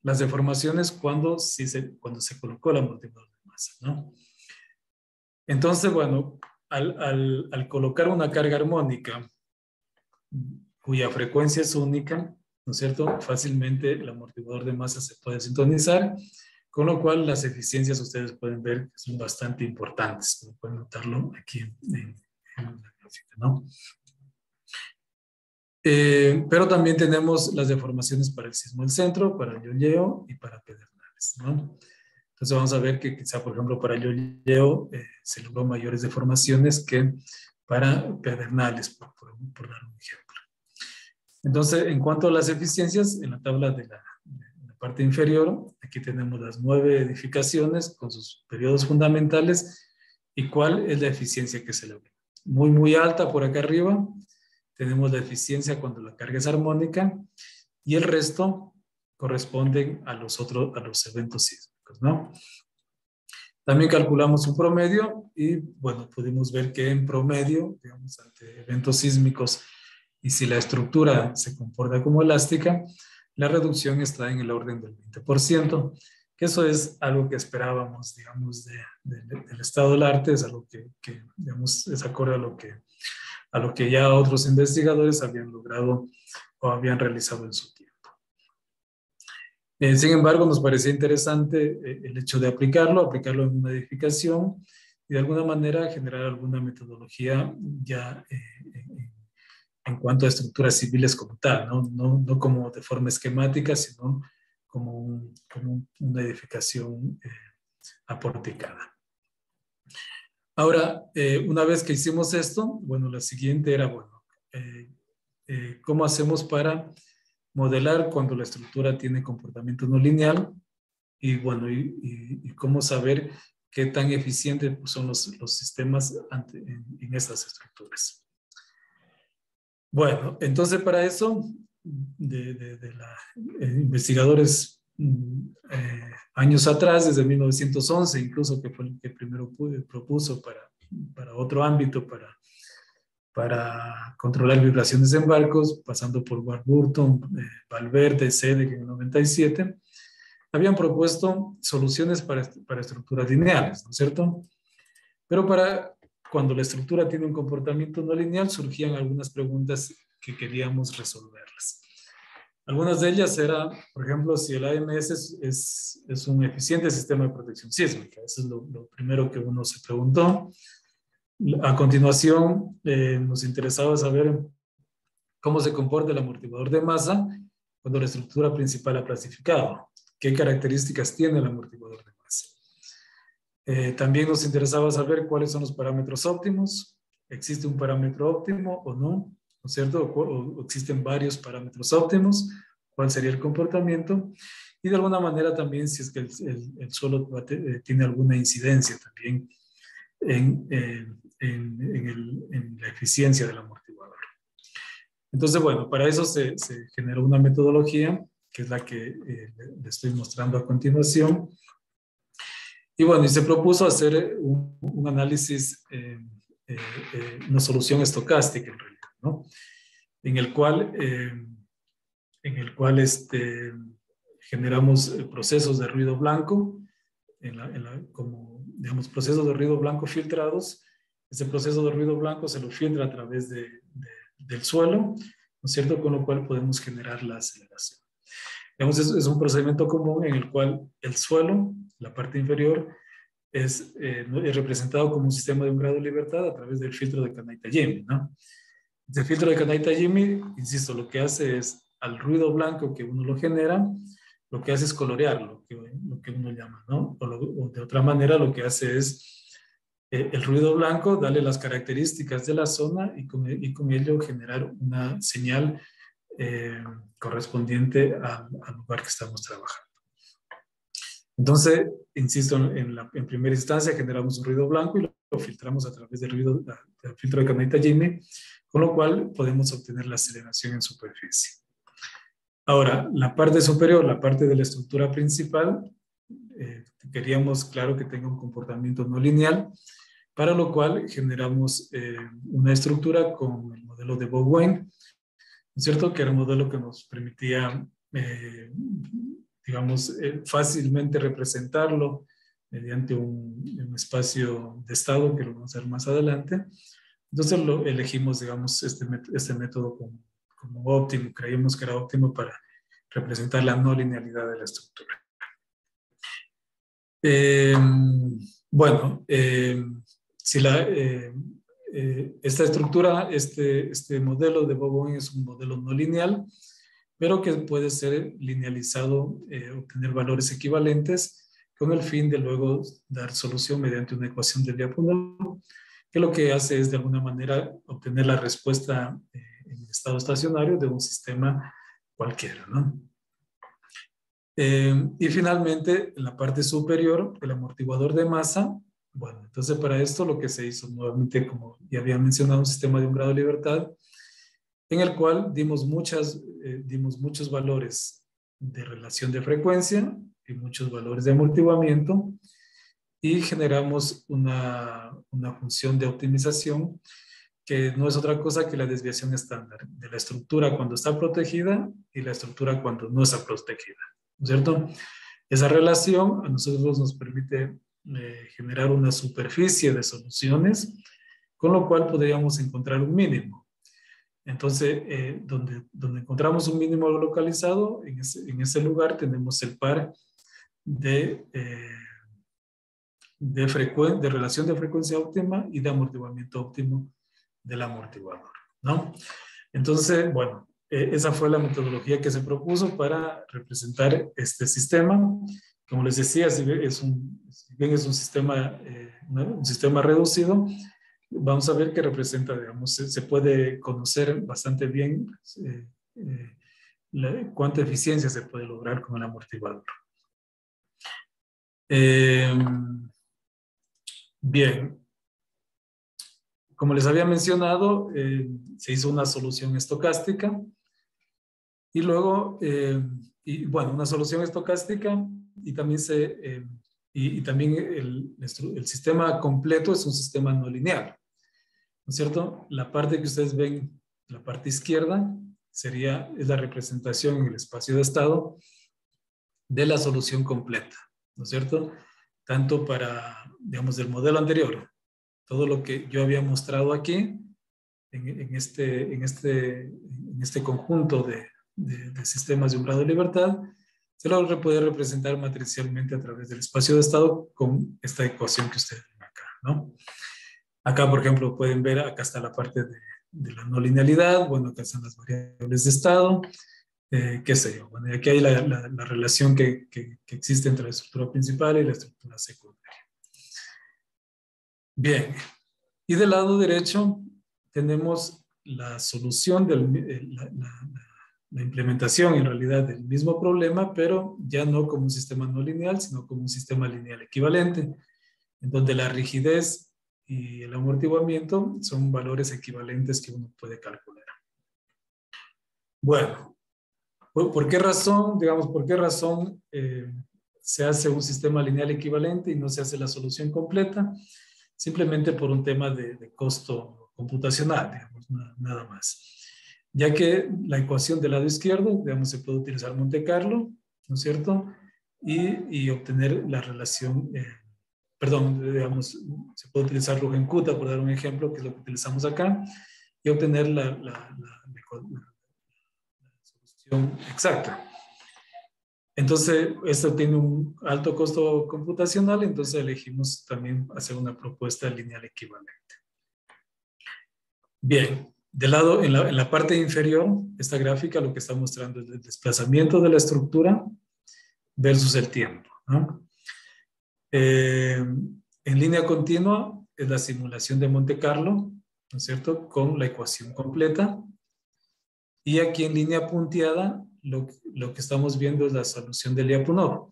las deformaciones cuando se colocó el amortiguador de masa, ¿no? Entonces, bueno, al colocar una carga armónica cuya frecuencia es única, ¿no es cierto? Fácilmente el amortiguador de masa se puede sintonizar, con lo cual las eficiencias ustedes pueden ver que son bastante importantes, como pueden notarlo aquí en la gráfica, ¿no? Pero también tenemos las deformaciones para el sismo del centro, para el Llolleo y para Pedernales, ¿no? Entonces vamos a ver que quizá, por ejemplo, para Llolleo se logró mayores deformaciones que para Pedernales, por dar un ejemplo. Entonces, en cuanto a las eficiencias, en la tabla de la parte inferior, aquí tenemos las 9 edificaciones con sus periodos fundamentales y cuál es la eficiencia que se logra. Muy, muy alta por acá arriba. Tenemos la eficiencia cuando la carga es armónica y el resto corresponden a los eventos sísmicos, ¿no? También calculamos un promedio y, bueno, pudimos ver que en promedio, digamos, ante eventos sísmicos y si la estructura se comporta como elástica, la reducción está en el orden del 20%, que eso es algo que esperábamos, digamos, del estado del arte, es algo que digamos, es acorde a lo que ya otros investigadores habían logrado o habían realizado en su tiempo. Sin embargo, nos parecía interesante el hecho de aplicarlo en una edificación y de alguna manera generar alguna metodología ya en cuanto a estructuras civiles como tal, no como de forma esquemática, sino como una edificación aporticada. Ahora, una vez que hicimos esto, bueno, la siguiente era, bueno, ¿cómo hacemos para modelar cuando la estructura tiene comportamiento no lineal? Y bueno, y cómo saber qué tan eficientes son los sistemas en estas estructuras. Bueno, entonces para eso, investigadores años atrás, desde 1911, incluso que fue el que primero propuso para otro ámbito, para controlar vibraciones en barcos, pasando por Warburton, Valverde, Sedek en el 97, habían propuesto soluciones para estructuras lineales, ¿no es cierto? Pero cuando la estructura tiene un comportamiento no lineal, surgían algunas preguntas que queríamos resolverlas. Algunas de ellas era, por ejemplo, si el AMS es un eficiente sistema de protección sísmica. Eso es lo primero que uno se preguntó. A continuación, nos interesaba saber cómo se comporta el amortiguador de masa cuando la estructura principal ha plastificado. ¿Qué características tiene el amortiguador de masa? También nos interesaba saber cuáles son los parámetros óptimos. ¿Existe un parámetro óptimo o no? ¿No es cierto? ¿O existen varios parámetros óptimos? ¿Cuál sería el comportamiento? Y de alguna manera también si es que el suelo tiene alguna incidencia también en la eficiencia del amortiguador. Entonces, bueno, para eso se generó una metodología, que es la que le estoy mostrando a continuación. Y bueno, y se propuso hacer un análisis, una solución estocástica en realidad, ¿no? En el cual generamos procesos de ruido blanco, como, digamos, procesos de ruido blanco filtrados. Ese proceso de ruido blanco se lo filtra a través del suelo, ¿no es cierto? Con lo cual podemos generar la aceleración. Digamos, es un procedimiento común en el cual el suelo, la parte inferior, es representado como un sistema de un grado de libertad a través del filtro de Kanaita-Jimmy, ¿no? Ese filtro de Kanaita-Jimmy, insisto, lo que hace es al ruido blanco que uno lo genera, lo que hace es colorear lo que uno llama, ¿no? O de otra manera lo que hace es el ruido blanco, darle las características de la zona y con ello generar una señal correspondiente al lugar que estamos trabajando. Entonces, insisto, en primera instancia generamos un ruido blanco y lo filtramos a través del filtro de Kanaita-Jimmy, con lo cual podemos obtener la aceleración en superficie. Ahora, la parte superior, la parte de la estructura principal, queríamos, claro, que tenga un comportamiento no lineal, para lo cual generamos una estructura con el modelo de Bowen, ¿no es cierto? Que era un modelo que nos permitía, digamos, fácilmente representarlo mediante un espacio de estado, que lo vamos a ver más adelante. Entonces elegimos, digamos, este método como óptimo. Creímos que era óptimo para representar la no linealidad de la estructura. Bueno, si esta estructura, este modelo de Bowen es un modelo no lineal, pero que puede ser linealizado, obtener valores equivalentes con el fin de luego dar solución mediante una ecuación de Lyapunov, que lo que hace es de alguna manera obtener la respuesta en estado estacionario de un sistema cualquiera, ¿no? Y finalmente, en la parte superior, el amortiguador de masa. Bueno, entonces para esto lo que se hizo nuevamente, como ya había mencionado, un sistema de un grado de libertad, en el cual dimos muchos valores de relación de frecuencia y muchos valores de amortiguamiento, y generamos una función de optimización que no es otra cosa que la desviación estándar de la estructura cuando está protegida y la estructura cuando no está protegida, ¿no es cierto? Esa relación a nosotros nos permite generar una superficie de soluciones, con lo cual podríamos encontrar un mínimo. Entonces, donde encontramos un mínimo localizado, en ese lugar tenemos el par de relación de frecuencia óptima y de amortiguamiento óptimo del amortiguador, ¿no? Entonces, bueno, esa fue la metodología que se propuso para representar este sistema. Como les decía, si bien es un sistema reducido, vamos a ver que representa, digamos, se puede conocer bastante bien cuánta eficiencia se puede lograr con el amortiguador. Bien, como les había mencionado, se hizo una solución estocástica y luego, bueno, una solución estocástica y también también el sistema completo es un sistema no lineal, ¿no es cierto? La parte que ustedes ven, la parte izquierda, es la representación en el espacio de estado de la solución completa, ¿no es cierto? Tanto para, digamos, del modelo anterior, todo lo que yo había mostrado aquí, en este conjunto de sistemas de umbral de libertad, se lo puede representar matricialmente a través del espacio de estado con esta ecuación que ustedes ven acá, ¿no? Acá, por ejemplo, pueden ver, acá está la parte de la no linealidad, bueno, acá están las variables de estado, qué sé yo. Bueno, y aquí hay la relación que existe entre la estructura principal y la estructura secundaria. Bien, y del lado derecho tenemos la solución, la implementación en realidad del mismo problema, pero ya no como un sistema no lineal, sino como un sistema lineal equivalente, en donde la rigidez y el amortiguamiento son valores equivalentes que uno puede calcular. Bueno, ¿por qué razón, digamos, por qué razón se hace un sistema lineal equivalente y no se hace la solución completa? Simplemente por un tema de costo computacional, digamos, nada más. Ya que la ecuación del lado izquierdo, digamos, se puede utilizar Monte Carlo, ¿no es cierto? Y obtener la relación, digamos, se puede utilizar Rugenkutta, por dar un ejemplo, que es lo que utilizamos acá, y obtener la solución exacta. Entonces, esto tiene un alto costo computacional, entonces elegimos también hacer una propuesta lineal equivalente. Bien, en la parte inferior, esta gráfica lo que está mostrando es el desplazamiento de la estructura versus el tiempo, ¿no? En línea continua es la simulación de Monte Carlo, ¿no es cierto?, con la ecuación completa. Y aquí en línea punteada, lo que estamos viendo es la solución de Lyapunov.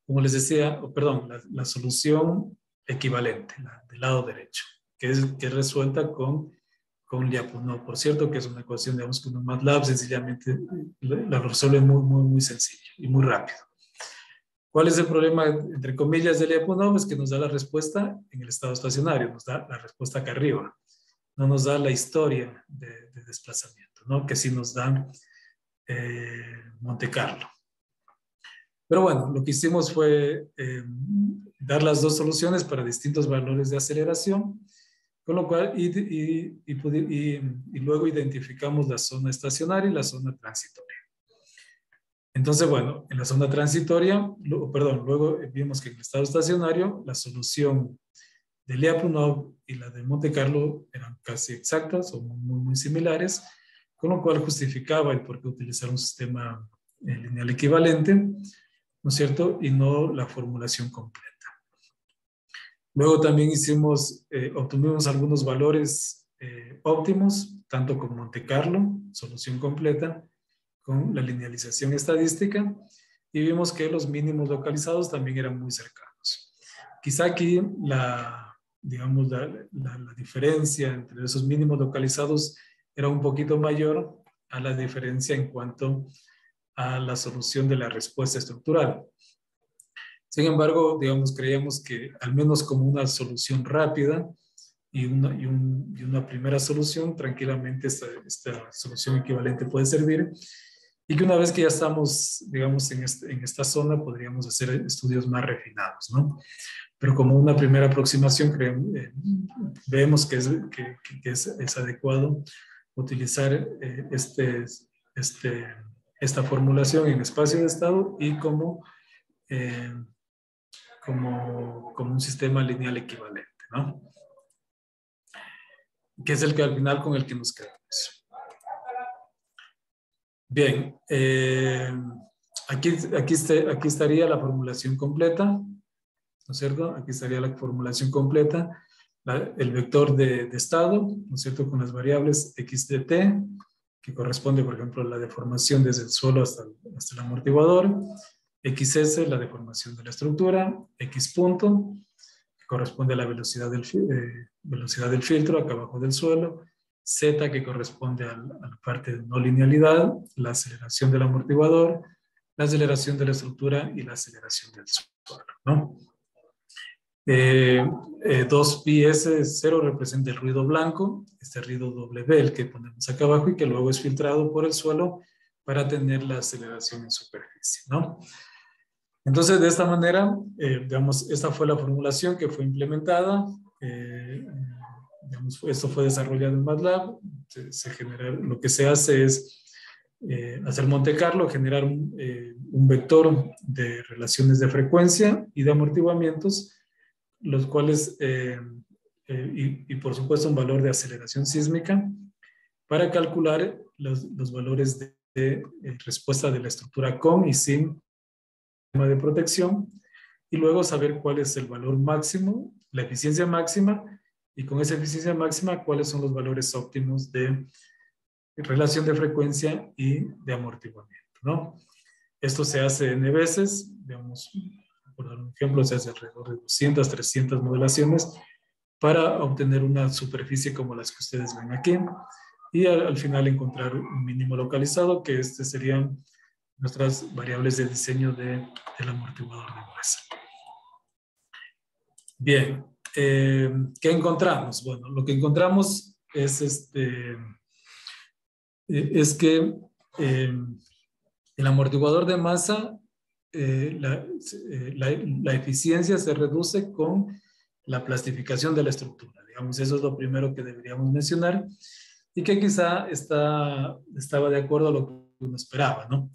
Como les decía, perdón, la solución equivalente, del lado derecho, que es resuelta con Lyapunov. Por cierto, que es una ecuación, digamos, que uno MATLAB sencillamente la resuelve muy sencillo y muy rápido. ¿Cuál es el problema, entre comillas, de Lyapunov? Es que nos da la respuesta en el estado estacionario, nos da la respuesta acá arriba. No nos da la historia de desplazamiento, ¿no? Que sí nos da Monte Carlo. Pero bueno, lo que hicimos fue dar las dos soluciones para distintos valores de aceleración, con lo cual, y luego identificamos la zona estacionaria y la zona transitoria. Entonces, bueno, en la zona transitoria, luego vimos que en el estado estacionario, la solución de Lyapunov y la de Monte Carlo eran casi exactas o muy similares, con lo cual justificaba el por qué utilizar un sistema lineal equivalente, ¿no es cierto? Y no la formulación completa. Luego también obtuvimos algunos valores óptimos, tanto con Monte Carlo, solución completa, con la linealización estadística, y vimos que los mínimos localizados también eran muy cercanos. Quizá aquí digamos, la diferencia entre esos mínimos localizados era un poquito mayor a la diferencia en cuanto a la solución de la respuesta estructural. Sin embargo, digamos, creíamos que al menos como una solución rápida y una primera solución, tranquilamente esta solución equivalente puede servir, y que una vez que ya estamos, digamos, en esta zona, podríamos hacer estudios más refinados, ¿no? Pero como una primera aproximación vemos que es adecuado utilizar esta formulación en espacio de estado y como un sistema lineal equivalente, ¿no? Que es el que al final con el que nos quedamos. Bien, aquí estaría la formulación completa, ¿no es cierto? Aquí estaría la formulación completa, el vector de estado, ¿no es cierto? Con las variables x de t, que corresponde, por ejemplo, a la deformación desde el suelo hasta el amortiguador, xs, la deformación de la estructura, x punto, que corresponde a la velocidad del filtro acá abajo del suelo, z, que corresponde a la parte de no linealidad, la aceleración del amortiguador, la aceleración de la estructura y la aceleración del suelo, ¿no? 2πs0 representa el ruido blanco, este ruido W, el que ponemos acá abajo y que luego es filtrado por el suelo para tener la aceleración en superficie, ¿no? Entonces, de esta manera, digamos, esta fue la formulación que fue implementada. Digamos, esto fue desarrollado en MATLAB. Lo que se hace es hacer Monte Carlo, generar un vector de relaciones de frecuencia y de amortiguamientos, los cuales, y por supuesto un valor de aceleración sísmica, para calcular los valores de respuesta de la estructura con y sin de protección, y luego saber cuál es el valor máximo, la eficiencia máxima, y con esa eficiencia máxima cuáles son los valores óptimos de relación de frecuencia y de amortiguamiento, ¿no? Esto se hace n veces, digamos, por dar un ejemplo, se hace alrededor de 200, 300 modelaciones para obtener una superficie como las que ustedes ven aquí, y al final encontrar un mínimo localizado, que serían nuestras variables de diseño del amortiguador de masa. Bien, ¿qué encontramos? Bueno, lo que encontramos es que el amortiguador de masa, la eficiencia se reduce con la plastificación de la estructura. Digamos, eso es lo primero que deberíamos mencionar y que quizá estaba de acuerdo a lo que uno esperaba, ¿no?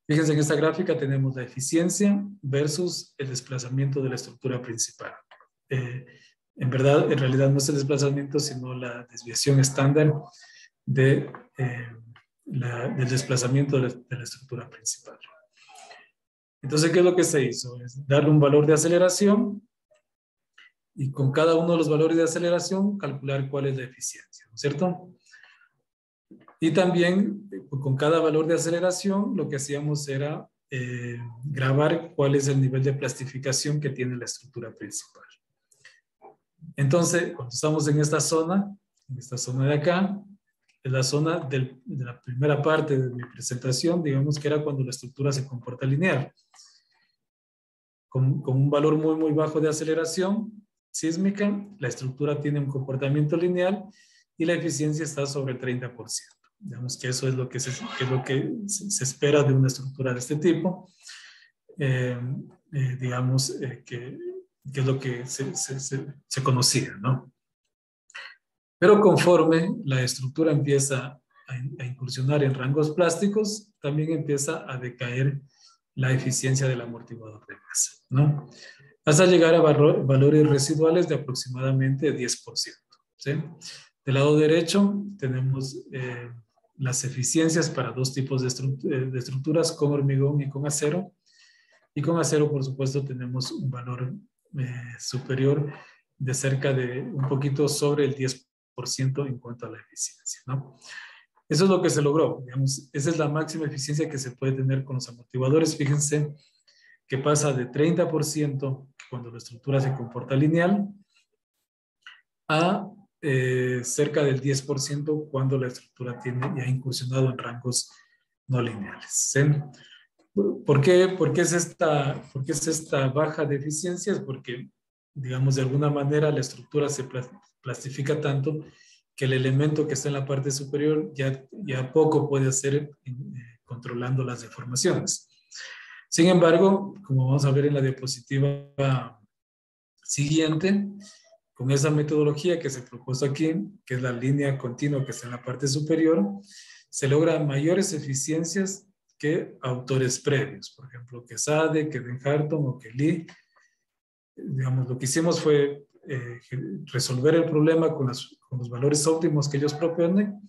Fíjense, en esta gráfica tenemos la eficiencia versus el desplazamiento de la estructura principal. En realidad no es el desplazamiento, sino la desviación estándar del desplazamiento de la estructura principal. Entonces, ¿qué es lo que se hizo? Es darle un valor de aceleración y con cada uno de los valores de aceleración calcular cuál es la eficiencia, ¿no es cierto? Y también con cada valor de aceleración lo que hacíamos era grabar cuál es el nivel de plastificación que tiene la estructura principal. Entonces, cuando estamos en esta zona de acá, es la zona de la primera parte de mi presentación, digamos que era cuando la estructura se comporta lineal. Con un valor muy, muy bajo de aceleración sísmica, la estructura tiene un comportamiento lineal y la eficiencia está sobre el 30%. Digamos que eso es lo que se espera de una estructura de este tipo. Digamos que es lo que se conocía, ¿no? Pero conforme la estructura empieza a incursionar en rangos plásticos, también empieza a decaer la eficiencia del amortiguador de masa, ¿no? Hasta llegar a valores residuales de aproximadamente 10%, ¿sí? Del lado derecho tenemos las eficiencias para dos tipos de estructuras, con hormigón y con acero. Y con acero, por supuesto, tenemos un valor superior de cerca de un poquito sobre el 10% en cuanto a la eficiencia, ¿no? Eso es lo que se logró, digamos, esa es la máxima eficiencia que se puede tener con los amortiguadores. Fíjense que pasa de 30% cuando la estructura se comporta lineal a cerca del 10% cuando la estructura ya ha incursionado en rangos no lineales, ¿sí? ¿Por qué es esta baja de eficiencias? Porque, digamos, de alguna manera la estructura se plastifica tanto que el elemento que está en la parte superior ya poco puede hacer controlando las deformaciones. Sin embargo, como vamos a ver en la diapositiva siguiente, con esa metodología que se propuso aquí, que es la línea continua que está en la parte superior, se logran mayores eficiencias que autores previos, por ejemplo, que Sade, que Denharton o que Lee. Digamos, lo que hicimos fue resolver el problema con los valores óptimos que ellos proponen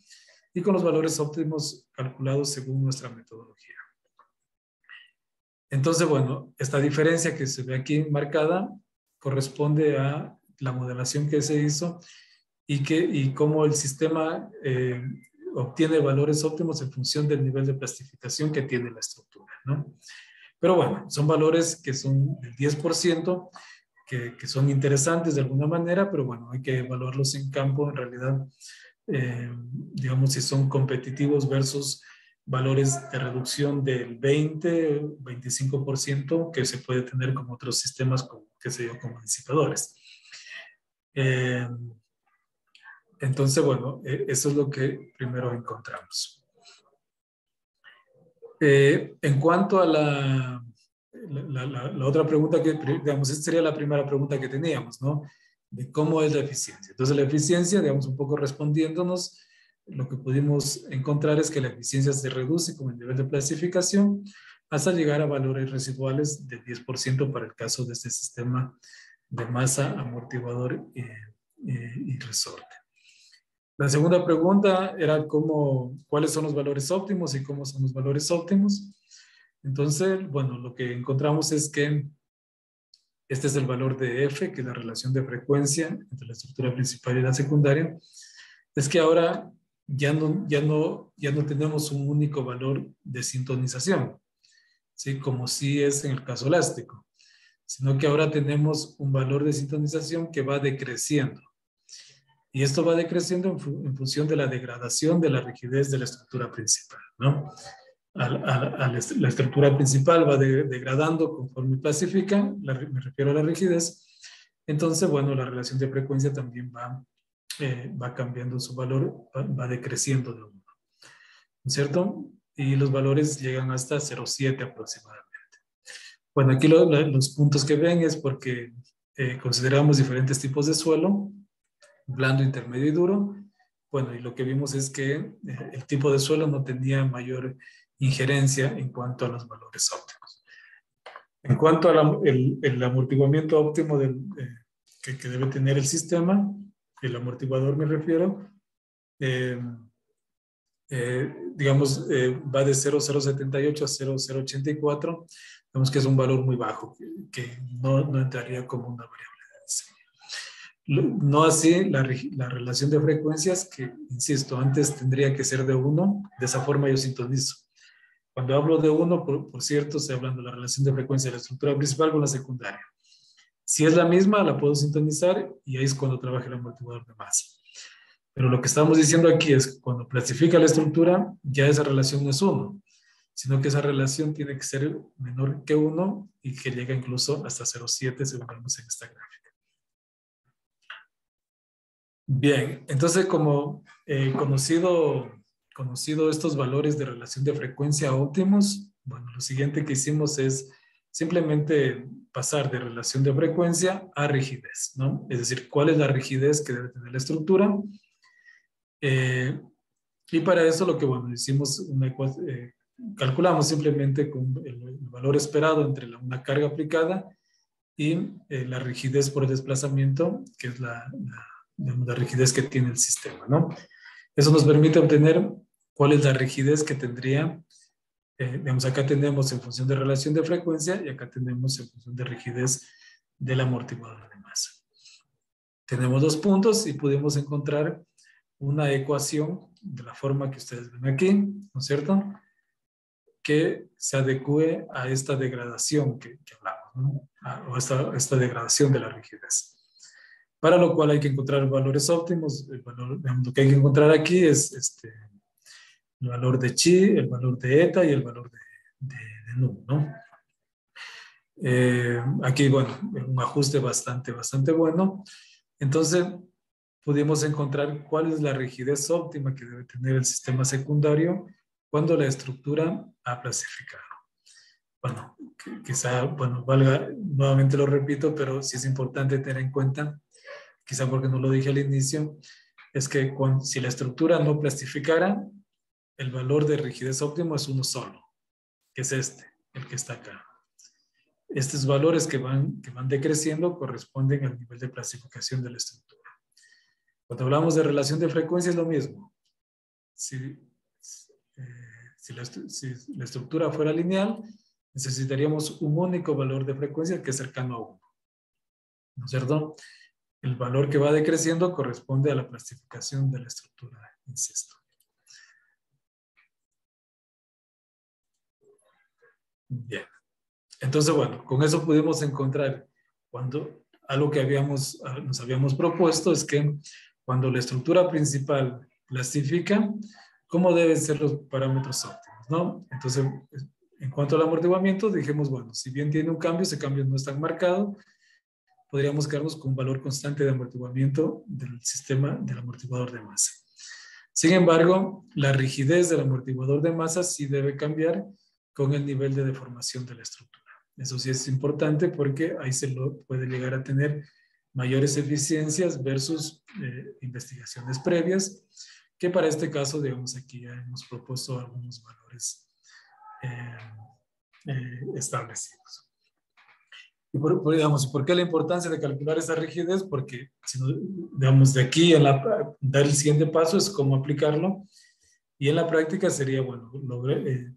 y con los valores óptimos calculados según nuestra metodología. Entonces, bueno, esta diferencia que se ve aquí marcada corresponde a la modelación que se hizo y cómo el sistema obtiene valores óptimos en función del nivel de plastificación que tiene la estructura, ¿no? Pero bueno, son valores que son del 10%, que son interesantes de alguna manera, pero bueno, hay que evaluarlos en campo, en realidad, digamos, si son competitivos versus valores de reducción del 20, 25% que se puede tener con otros sistemas, como, qué sé yo, como disipadores. Entonces, bueno, eso es lo que primero encontramos. En cuanto a la otra pregunta que, digamos, esta sería la primera pregunta que teníamos, ¿no? De cómo es la eficiencia. Entonces, la eficiencia, digamos, un poco respondiéndonos, lo que pudimos encontrar es que la eficiencia se reduce con el nivel de plastificación hasta llegar a valores residuales de 10% para el caso de este sistema de masa, amortiguador y resorte. La segunda pregunta era cuáles son los valores óptimos y cómo son los valores óptimos. Entonces, bueno, lo que encontramos es que este es el valor de F, que es la relación de frecuencia entre la estructura principal y la secundaria. Es que ahora ya no tenemos un único valor de sintonización, ¿sí? Como sí es en el caso elástico, sino que ahora tenemos un valor de sintonización que va decreciendo. Y esto va decreciendo en función de la degradación de la rigidez de la estructura principal, ¿no? La estructura principal va degradando conforme clasifica, me refiero a la rigidez. Entonces, bueno, la relación de frecuencia también va cambiando su valor, va decreciendo de 1, ¿no es cierto? Y los valores llegan hasta 0,7 aproximadamente. Bueno, aquí los puntos que ven es porque consideramos diferentes tipos de suelo, blando, intermedio y duro. Bueno, y lo que vimos es que el tipo de suelo no tenía mayor injerencia en cuanto a los valores óptimos. En cuanto al amortiguamiento óptimo que debe tener el sistema, el amortiguador me refiero, digamos, va de 0,078 a 0,084, digamos que es un valor muy bajo, que no entraría como una variable de diseño. No así la relación de frecuencias, que, insisto, antes tendría que ser de 1, de esa forma yo sintonizo. Cuando hablo de 1, por cierto, estoy hablando de la relación de frecuencia de la estructura principal con la secundaria. Si es la misma, la puedo sintonizar y ahí es cuando trabaja el amortiguador de masa. Pero lo que estamos diciendo aquí es que cuando clasifica la estructura, ya esa relación no es 1, sino que esa relación tiene que ser menor que 1 y que llega incluso hasta 0,7 según vemos en esta gráfica. Bien, entonces como conocido estos valores de relación de frecuencia óptimos, bueno, lo siguiente que hicimos es simplemente pasar de relación de frecuencia a rigidez, ¿no? Es decir, ¿cuál es la rigidez que debe tener la estructura? Y para eso lo que, bueno, hicimos calculamos simplemente con el valor esperado entre una carga aplicada y la rigidez por el desplazamiento, que es la rigidez que tiene el sistema, ¿no? Eso nos permite obtener cuál es la rigidez que tendría, digamos, acá tenemos en función de relación de frecuencia y acá tenemos en función de rigidez del amortiguador de masa. Tenemos 2 puntos y pudimos encontrar una ecuación de la forma que ustedes ven aquí, ¿no es cierto? Que se adecue a esta degradación que hablamos, ¿no? O esta degradación de la rigidez. Para lo cual hay que encontrar valores óptimos. Lo que hay que encontrar aquí es el valor de chi, el valor de eta y el valor de nu, ¿no? Aquí, bueno, un ajuste bastante bueno. Entonces, pudimos encontrar cuál es la rigidez óptima que debe tener el sistema secundario cuando la estructura ha plastificado. Bueno, quizá, bueno, valga, nuevamente lo repito, pero sí es importante tener en cuenta quizá porque no lo dije al inicio, es que si la estructura no plastificara, el valor de rigidez óptimo es uno solo, que es este, el que está acá. Estos valores que van decreciendo corresponden al nivel de plastificación de la estructura. Cuando hablamos de relación de frecuencia es lo mismo. Si la estructura fuera lineal, necesitaríamos un único valor de frecuencia que es cercano a 1. ¿No es cierto? El valor que va decreciendo corresponde a la plastificación de la estructura, insisto. Bien. Entonces, bueno, con eso pudimos encontrar algo que nos habíamos propuesto es que cuando la estructura principal plastifica, ¿cómo deben ser los parámetros óptimos, ¿no? Entonces, en cuanto al amortiguamiento, dijimos, bueno, si bien tiene un cambio, ese cambio no es tan marcado, podríamos quedarnos con un valor constante de amortiguamiento del sistema del amortiguador de masa. Sin embargo, la rigidez del amortiguador de masa sí debe cambiar con el nivel de deformación de la estructura. Eso sí es importante porque ahí se lo puede llegar a tener mayores eficiencias versus investigaciones previas, que para este caso, digamos, aquí ya hemos propuesto algunos valores establecidos. Y ¿por qué la importancia de calcular esa rigidez? Porque, digamos, de aquí dar el siguiente paso es cómo aplicarlo. Y en la práctica sería, bueno,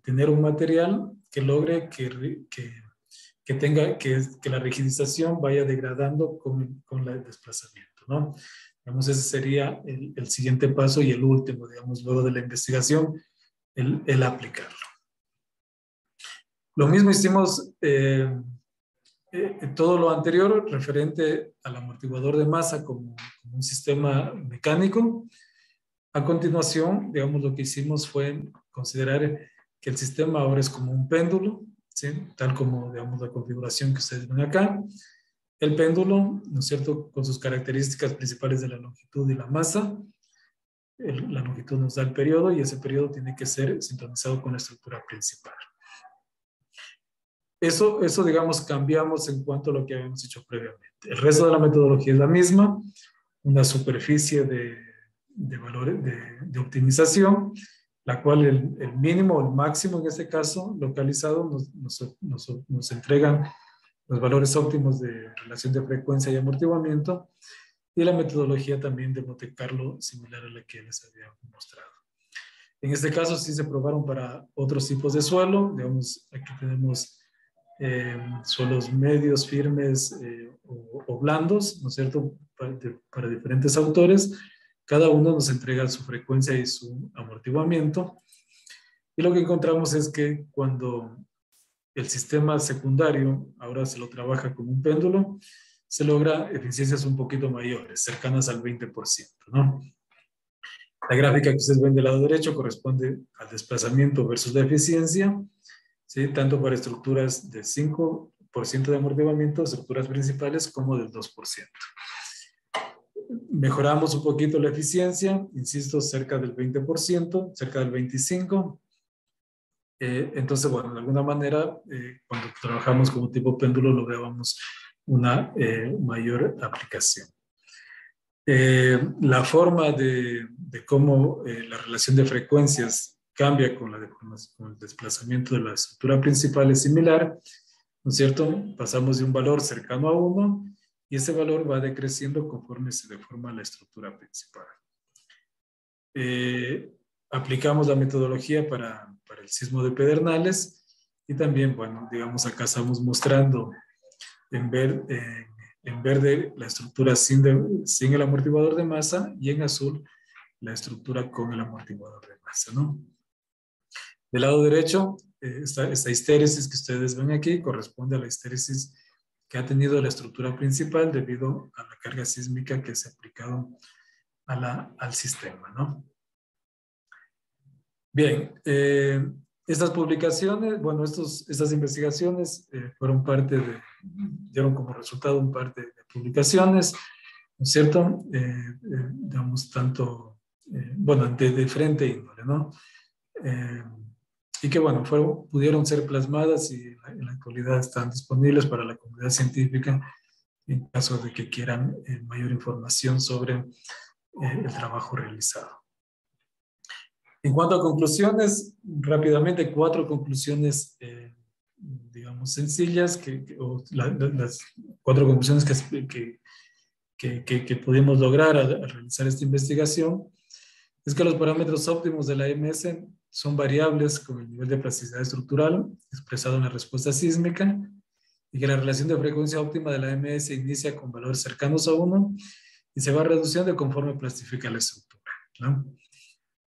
tener un material que logre que la rigidización vaya degradando con el desplazamiento, ¿no? Digamos, ese sería el siguiente paso y el último, digamos, luego de la investigación, el aplicarlo. Lo mismo hicimos todo lo anterior referente al amortiguador de masa como un sistema mecánico. A continuación, digamos, lo que hicimos fue considerar que el sistema ahora es como un péndulo, ¿sí? Tal como, digamos, la configuración que ustedes ven acá. El péndulo, ¿no es cierto?, con sus características principales de la longitud y la masa. La longitud nos da el periodo y ese periodo tiene que ser sincronizado con la estructura principal. Eso, digamos, cambiamos en cuanto a lo que habíamos hecho previamente. El resto de la metodología es la misma, una superficie de valores de optimización, la cual el mínimo o el máximo en este caso localizado nos entregan los valores óptimos de relación de frecuencia y amortiguamiento, y la metodología también de Monte Carlo similar a la que les había mostrado. En este caso sí se probaron para otros tipos de suelo, digamos, aquí tenemos suelos medios, firmes o blandos, ¿no es cierto?, para diferentes autores. Cada uno nos entrega su frecuencia y su amortiguamiento. Y lo que encontramos es que cuando el sistema secundario ahora se lo trabaja como un péndulo, se logra eficiencias un poquito mayores, cercanas al 20%, ¿no? La gráfica que ustedes ven del lado derecho corresponde al desplazamiento versus la eficiencia, ¿sí? Tanto para estructuras de 5% de amortiguamiento, estructuras principales, como del 2%. Mejoramos un poquito la eficiencia, insisto, cerca del 20%, cerca del 25%. Entonces, bueno, de alguna manera, cuando trabajamos como tipo péndulo, lográbamos una mayor aplicación. La forma de cómo la relación de frecuencias cambia con el desplazamiento de la estructura principal es similar, ¿no es cierto? Pasamos de un valor cercano a 1 y ese valor va decreciendo conforme se deforma la estructura principal. Aplicamos la metodología para el sismo de Pedernales y también, bueno, digamos, acá estamos mostrando en verde la estructura sin el amortiguador de masa y en azul la estructura con el amortiguador de masa, ¿no? Del lado derecho, esta histéresis que ustedes ven aquí corresponde a la histéresis que ha tenido la estructura principal debido a la carga sísmica que se ha aplicado al sistema, ¿no? Bien, estas publicaciones, bueno, estas investigaciones fueron dieron como resultado un par de publicaciones, ¿no es cierto? Digamos, tanto, bueno, de diferente índole, ¿no? Y que, bueno, pudieron ser plasmadas y en la actualidad están disponibles para la comunidad científica en caso de que quieran mayor información sobre el trabajo realizado. En cuanto a conclusiones, rápidamente 4 conclusiones, digamos, sencillas, las 4 conclusiones que pudimos lograr al realizar esta investigación, es que los parámetros óptimos de la AMS son variables con el nivel de plasticidad estructural expresado en la respuesta sísmica, y que la relación de frecuencia óptima de la AMS inicia con valores cercanos a 1 y se va reduciendo conforme plastifica la estructura, ¿no?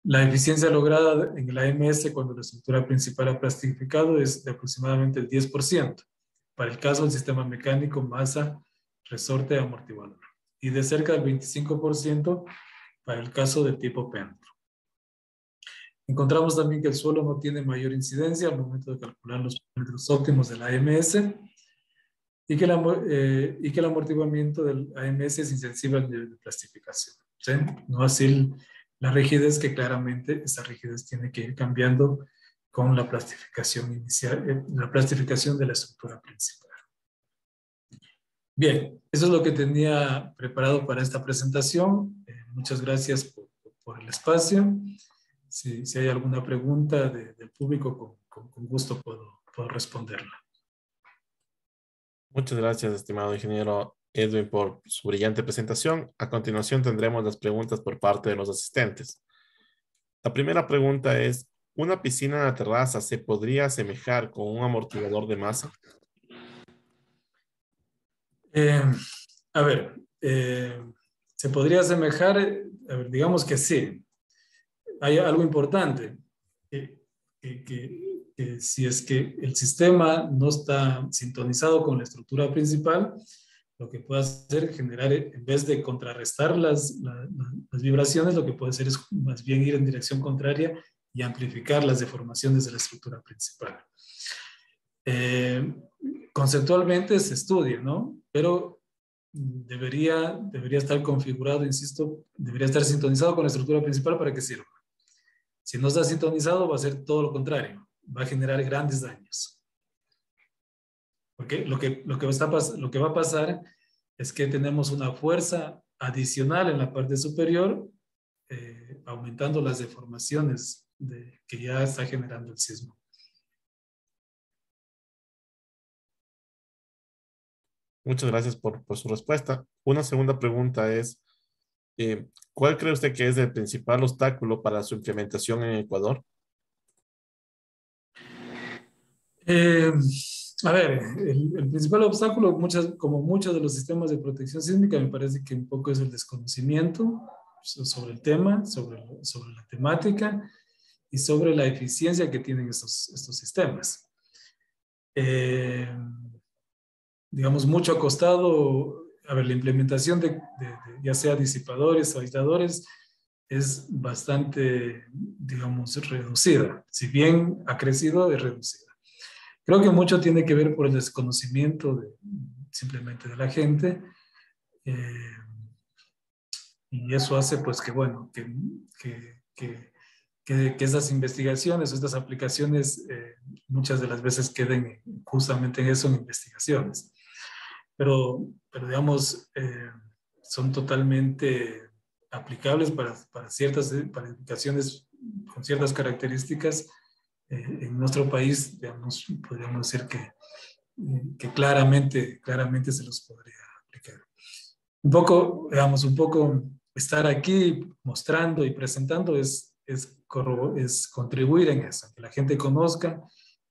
La eficiencia lograda en el AMS cuando la estructura principal ha plastificado es de aproximadamente el 10%, para el caso del sistema mecánico, masa, resorte, amortiguador, y de cerca del 25% para el caso del tipo péndulo. Encontramos también que el suelo no tiene mayor incidencia al momento de calcular los parámetros óptimos del AMS y que el amortiguamiento del AMS es insensible al nivel de plastificación, ¿sí? No así la rigidez, que claramente esa rigidez tiene que ir cambiando con la plastificación inicial, la plastificación de la estructura principal. Bien, eso es lo que tenía preparado para esta presentación. Muchas gracias por el espacio. Si hay alguna pregunta del público, con gusto puedo responderla. Muchas gracias, estimado ingeniero Edwin, por su brillante presentación. A continuación tendremos las preguntas por parte de los asistentes. La primera pregunta es, ¿una piscina en la terraza se podría asemejar con un amortiguador de masa? A ver, ¿se podría asemejar? A ver, digamos que sí. Hay algo importante, que si es que el sistema no está sintonizado con la estructura principal, lo que puede hacer es generar, en vez de contrarrestar las vibraciones, lo que puede hacer es más bien ir en dirección contraria y amplificar las deformaciones de la estructura principal. Conceptualmente se estudia, ¿no? Pero debería estar configurado, insisto, debería estar sintonizado con la estructura principal para que sirva. Si no está sintonizado, va a ser todo lo contrario, va a generar grandes daños. Porque lo que va a pasar es que tenemos una fuerza adicional en la parte superior, aumentando las deformaciones que ya está generando el sismo. Muchas gracias por su respuesta. Una segunda pregunta es, ¿cuál cree usted que es el principal obstáculo para su implementación en Ecuador? A ver, el principal obstáculo, como muchos de los sistemas de protección sísmica, me parece que un poco es el desconocimiento sobre el tema, sobre la temática y sobre la eficiencia que tienen estos sistemas. Digamos, mucho ha costado, a ver, la implementación de ya sea disipadores o aisladores es bastante, digamos, reducida. Si bien ha crecido, es reducida. Creo que mucho tiene que ver por el desconocimiento simplemente de la gente, y eso hace pues que, bueno, que esas investigaciones, estas aplicaciones, muchas de las veces queden justamente en eso, en investigaciones. Pero digamos, son totalmente aplicables para ciertas edificaciones con ciertas características. En nuestro país, digamos, podríamos decir que claramente se los podría aplicar. Un poco estar aquí mostrando y presentando es contribuir en eso, que la gente conozca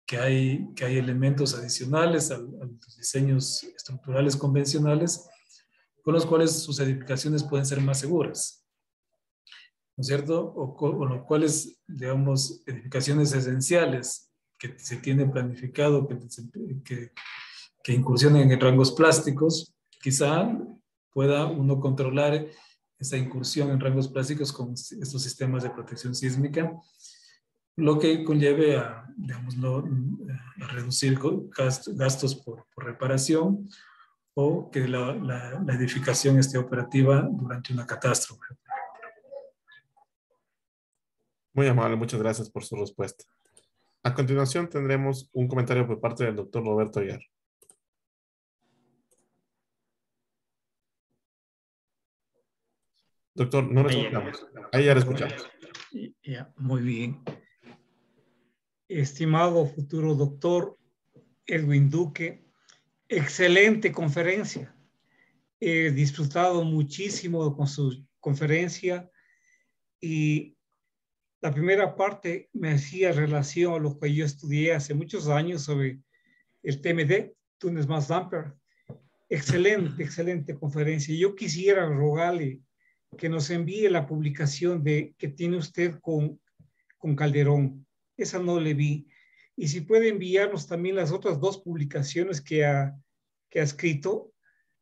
que hay elementos adicionales a los diseños estructurales convencionales con los cuales sus edificaciones pueden ser más seguras, ¿no es cierto? O los cuales, digamos, edificaciones esenciales que se tiene planificado que incursionen en rangos plásticos, quizá pueda uno controlar esa incursión en rangos plásticos con estos sistemas de protección sísmica, lo que conlleve a, digamos, a reducir gastos por reparación, o que la edificación esté operativa durante una catástrofe. Muy amable, muchas gracias por su respuesta. A continuación tendremos un comentario por parte del doctor Roberto Aguiar. Doctor, no lo Ahí escuchamos. Ahí ya lo escuchamos. Ya, muy bien. Estimado futuro doctor Edwin Duque, excelente conferencia. He disfrutado muchísimo con su conferencia y la primera parte me hacía relación a lo que yo estudié hace muchos años sobre el TMD, Tunes Mass Damper. Excelente, excelente conferencia. Yo quisiera rogarle que nos envíe la publicación que tiene usted con Calderón. Esa no le vi. Y si puede enviarnos también las otras dos publicaciones que ha escrito,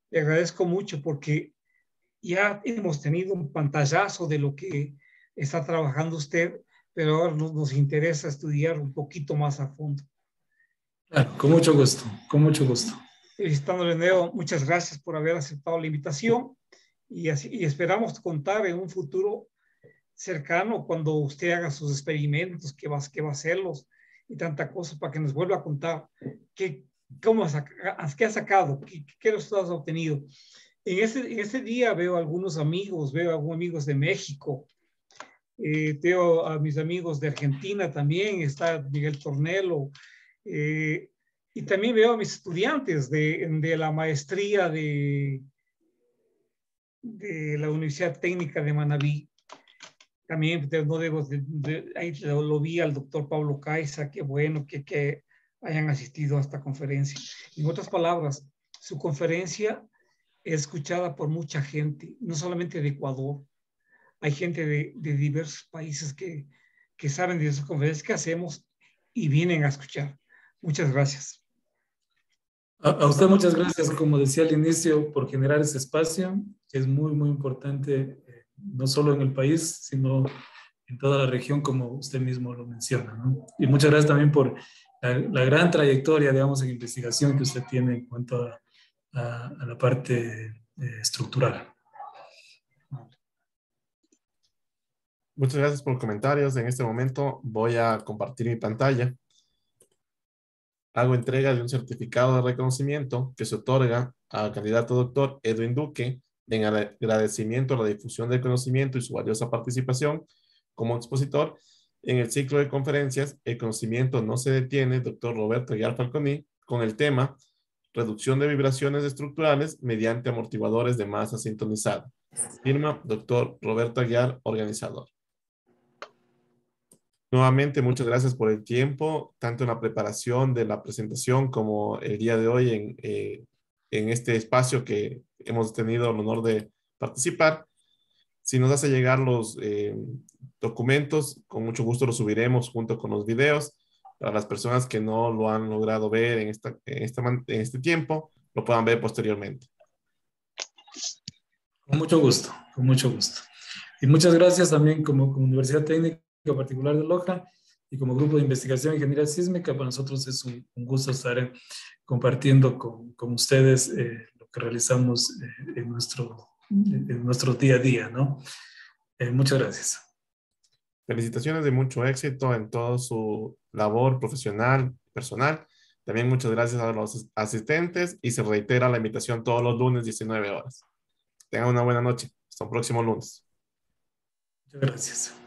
le agradezco mucho porque ya hemos tenido un pantallazo de lo que está trabajando usted, pero ahora nos interesa estudiar un poquito más a fondo. Claro, con mucho gusto, con mucho gusto. Felicitándole, Neo, muchas gracias por haber aceptado la invitación y esperamos contar en un futuro cercano cuando usted haga sus experimentos, que va a hacerlos y tanta cosa para que nos vuelva a contar qué ha sacado, qué resultados ha obtenido. En ese día veo algunos amigos, veo a algunos amigos de México, veo a mis amigos de Argentina también, está Miguel Tornelo, y también veo a mis estudiantes de la maestría de la Universidad Técnica de Manabí. También no debo ahí lo vi al doctor Pablo Caiza, qué bueno que hayan asistido a esta conferencia. En otras palabras, su conferencia es escuchada por mucha gente, no solamente de Ecuador. Hay gente de diversos países que saben de esas conferencias que hacemos y vienen a escuchar. Muchas gracias. A usted muchas gracias, como decía al inicio, por generar ese espacio, que es muy, muy importante, no solo en el país, sino en toda la región, como usted mismo lo menciona, ¿no? Y muchas gracias también por la gran trayectoria, digamos, en investigación que usted tiene en cuanto a la parte estructural. Muchas gracias por los comentarios. En este momento voy a compartir mi pantalla. Hago entrega de un certificado de reconocimiento que se otorga al candidato doctor Edwin Duque en agradecimiento a la difusión del conocimiento y su valiosa participación como expositor en el ciclo de conferencias El conocimiento no se detiene, doctor Roberto Aguiar Falconi, con el tema Reducción de vibraciones estructurales mediante amortiguadores de masa sintonizada. Firma doctor Roberto Aguiar, organizador. Nuevamente, muchas gracias por el tiempo, tanto en la preparación de la presentación como el día de hoy en este espacio que hemos tenido el honor de participar. Si nos hace llegar los documentos, con mucho gusto los subiremos junto con los videos para las personas que no lo han logrado ver en este tiempo, lo puedan ver posteriormente. Con mucho gusto, con mucho gusto. Y muchas gracias también como Universidad Técnica Particular de Loja y como Grupo de Investigación en Ingeniería Sísmica. Para nosotros es un gusto estar compartiendo con ustedes lo que realizamos en nuestro día a día, ¿no? Muchas gracias. Felicitaciones de mucho éxito en toda su labor profesional, personal. También muchas gracias a los asistentes y se reitera la invitación todos los lunes 19 horas. Tengan una buena noche. Hasta el próximo lunes. Muchas gracias.